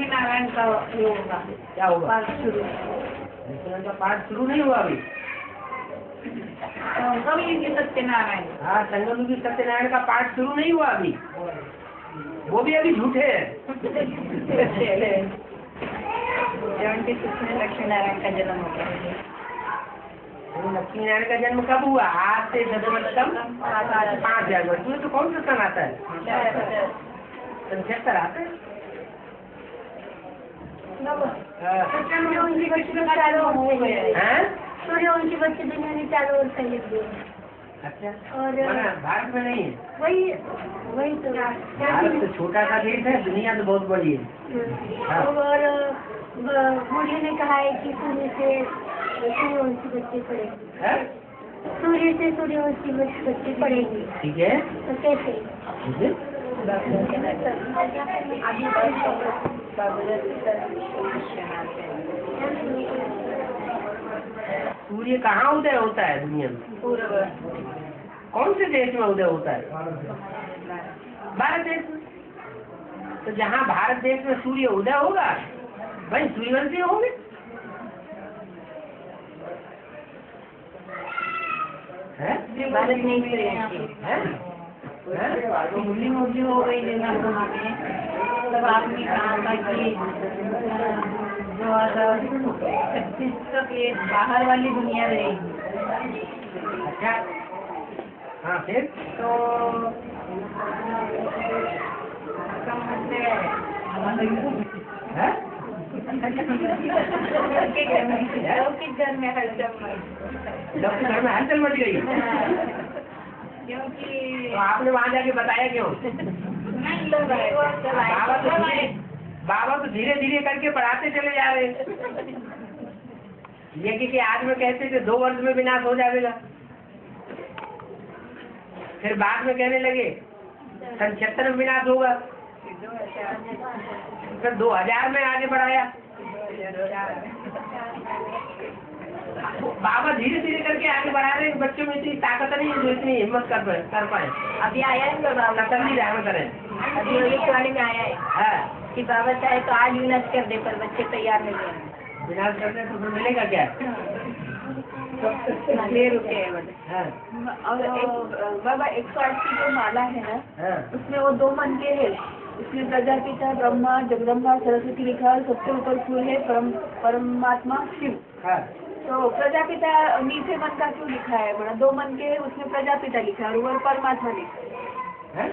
नारायण का ये होगा। क्या होगा? पाठ शुरू। कृष्ण का पाठ शुरू नहीं हुआ अभी। संगम सत्यनारायण। हाँ, संगम युगी सत्यनारायण का पाठ शुरू नहीं हुआ अभी, वो भी अभी झूठे हैं। 76 में लक्ष्मी नारायण का जन्म हो गया। तो लक्ष्मी नारायण का जन्म कब हुआ? आज से मतलब 5000 वर्ष में। तो कौन सा सन आता है? 75 आता है। सूर्यवंशी बच्चे 4 वर्ष हो गए। सूर्यवंशी बच्चे दुनिया में 4 वर्ष पहले हुए। अच्छा। और भारत में नहीं है? वही तो भारत तो छोटा सा देश है, दुनिया तो बहुत बड़ी है। और मुझे ने कहा है कि सूर्य से सूर्यवंशी बच्चे पड़ेंगे। सूर्य से सूर्यवंशी बच्चे पड़ेंगे। ठीक है। तो कैसे? सूर्य कहाँ उदय होता है दुनिया में? पूर्व। कौन से देश में उदय होता है? भारत देश में। तो जहाँ भारत देश में सूर्य उदय होगा वही सूर्यवंशी होंगे। भारत में मुस्लिम हो गई तब आपने कहा था कि 2036 तक ये बाहर वाली दुनिया रहेगी। अच्छा। हाँ फिर? तो लौकिक घर में हलचल मच गई। क्योंकि तो आपने वहाँ जाके बताया क्यों? बाबा तो धीरे धीरे करके पढ़ाते चले जा रहे। ये कि आज में कहते थे 2 वर्ष में विनाश हो जाएगा, फिर बाद में कहने लगे सन 76 में विनाश होगा, फिर 2000 में आगे बढ़ाया। बाबा धीरे धीरे करके आगे बढ़ा रहे हैं। बच्चों में इतनी ताकत नहीं है जो इतनी हिम्मत कर पाए। अभी आया है बाबा तसल्ली रहम करें। अभी वाणी में आया है कि बाबा चाहे तो आज विनाश कर दे पर बच्चे तैयार नहीं है। विनाश करने तो फिर मिलेगा क्या? रुके और बाबा 108 की जो माला है ना, उसमें वो 2 मन के है। उसमें प्रजापिता ब्रह्मा जगदम्बा सरस्वती लिखा है, सबसे ऊपर फूल है परमात्मा शिव। तो प्रजापिता नीचे मन का क्यों लिखा है? बड़ा 2 मन के है, उसमें प्रजापिता लिखा है और ऊपर परमात्मा लिखा है।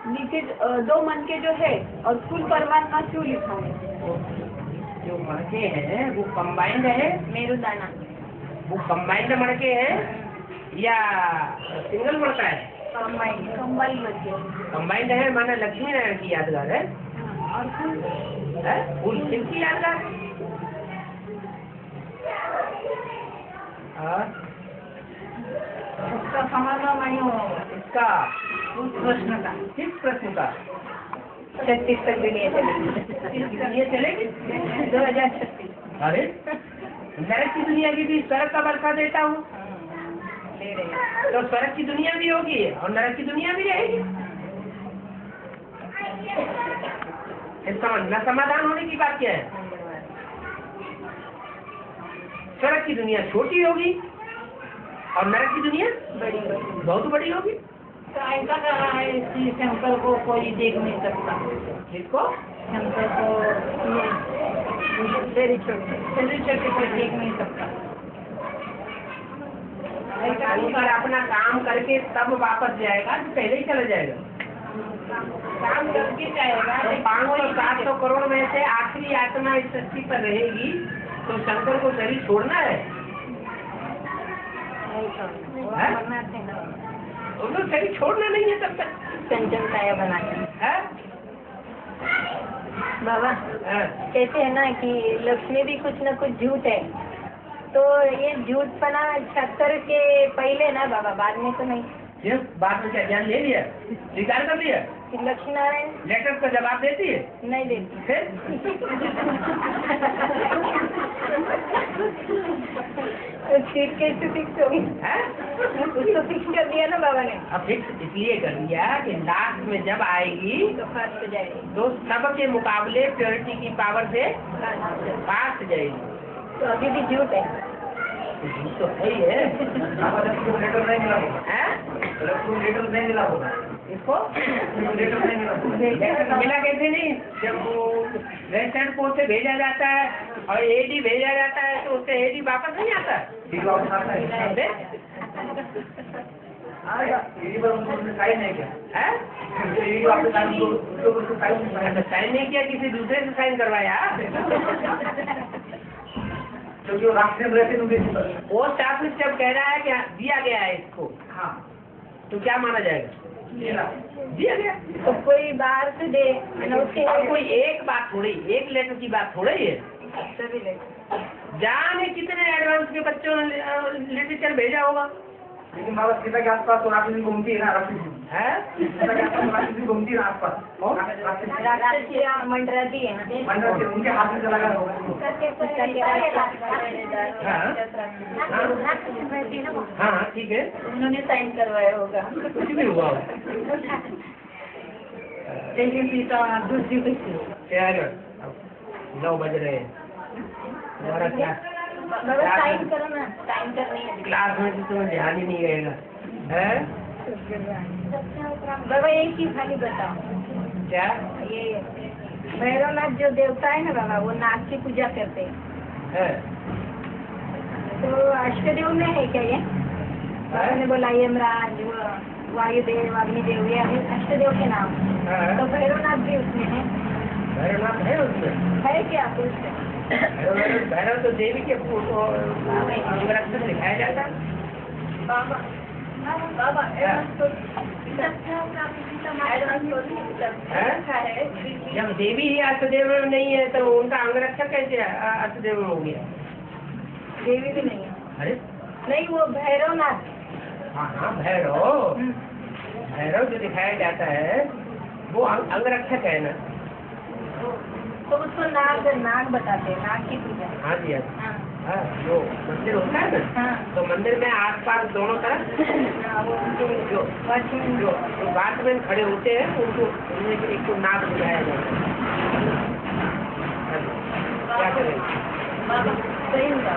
नीचे 2 मन के जो है और फूल परमात्मा क्यों लिखा है? जो मड़के हैं वो कंबाइंड है, मेरुदाना वो कंबाइंड मड़के हैं या सिंगल मड़का है? कंबाइंड मड़के कंबाइंड है, माना लक्ष्मी नारायण की यादगार है। और फूल शिव की यादगार। उसका समाधान नहीं हो इसका उस प्रश्न का। किस प्रश्न का? 36 तक दुनिया चलेगी। ये चलेगी 2036। अरे नरक की दुनिया की भी स्वर्ग का बरखा देता हूँ, तो स्वर्ग की दुनिया भी होगी और नरक की दुनिया भी रहेगी। इसका न समाधान होने की बात क्या है? स्वर्ग की दुनिया छोटी होगी और नरक की दुनिया बड़ी बहुत बड़ी होगी। तो ऐसा कहा है कि शंकर को कोई देख नहीं सकता। किसको? शंकर को शरीर छोटे कोई देख नहीं सकता। शंकर अपना काम करके तब वापस जाएगा तो पहले ही चला जाएगा? काम करके जाएगा। तो 500-700 करोड़ में से आखिरी आत्मा इस सृष्टि पर रहेगी, तो शंकर को शरीर छोड़ना है? उनको शरीर छोड़ना नहीं है तब तक। कंचन काया बनाते है? बाबा कहते हैं ना कि लक्ष्मी भी कुछ न कुछ झूठ है, तो ये झूठपना 76 के पहले ना बाबा, बाद में तो नहीं। ये बाद में क्या ज्ञान ले लिया, स्वीकार कर लिया? कि लक्ष्मी नारायण लेटर का जवाब देती है? नहीं देती। फिर सीट कैसे फिक्स होगी? उसको फिक्स कर दिया ना बाबा ने। अब फिक्स इसलिए कर दिया कि लास्ट में जब आएगी तो फर्स्ट जाएगी, तो सबके मुकाबले प्योरिटी की पावर से फास्ट जाएगी। तो अभी भी झूठ है। तो सही है। लेटर नहीं मिला होगा। हैं? लेटर नहीं मिला होगा। इसको मिला कैसे नहीं, जब वो वेस्टर्न पोस्ट से भेजा जाता है और एडी भेजा जाता है तो उससे एडी वापस नहीं आता है। साइन है क्या? साइन नहीं किया, किसी दूसरे से साइन करवाया। क्योंकि वो रास्ते में रहते होंगे। पोस्ट ऑफिस जब कह रहा है कि दिया गया है इसको, हाँ, तो क्या माना जाएगा? दिया गया। तो कोई बाहर से दे और कोई एक बात थोड़ी, एक लेटर की बात थोड़ी है। सभी ले जाने कितने एडवांस के बच्चों ने लिटरेचर भेजा होगा। लेकिन बाबा सीता के आसपास तो राशि घूमती है ना, राशि है सीता के आसपास राशि घूमती है ना आसपास। मंडराती है मंडल से उनके हाथ में चला गया होगा। हाँ ठीक है, उन्होंने साइन करवाया होगा। कुछ भी हुआ होगा। लेकिन सीता दूसरी कुछ यार 9 बज रहे हैं, हमारा क्लास साइन करो ना, साइन करनी है। क्लास में तो तुम्हें ध्यान ही नहीं रहेगा है। बाबा एक चीज खाली बताओ, क्या? ये भैरवनाथ जो देवता है ना बाबा, वो नाग की पूजा करते हैं, है? तो अष्टदेव में है क्या ये? बाबा ने बोला यमराज, वायुदेव, अग्निदेव, ये है अष्टदेव के नाम। तो भैरवनाथ भी उसमें है? भैरवनाथ है उसमें? है क्या कुछ? भैरव तो देवी के अंगरक्षक दिखाया जाता है। बाबा बाबा जब देवी ही अष्टदेव में नहीं है तो उनका अंगरक्षक कैसे अष्टदेव में हो गया? देवी भी नहीं है। अरे नहीं, वो भैरवनाथ। हाँ भैरव, भैरव जो दिखाया जाता है वो अंगरक्षक है ना। तो उसको नाग बताते हैं, नाग की पूजा। हाँ जी हाँ हाँ, जो मंदिर होता है ना, हाँ, तो मंदिर में आसपास दोनों तरफ वो उनके जो वॉचमैन जो गार्डमैन खड़े होते हैं उनको उन्हें एक को नाक दिखाया जाता है। क्या करें? बाबा सही होगा।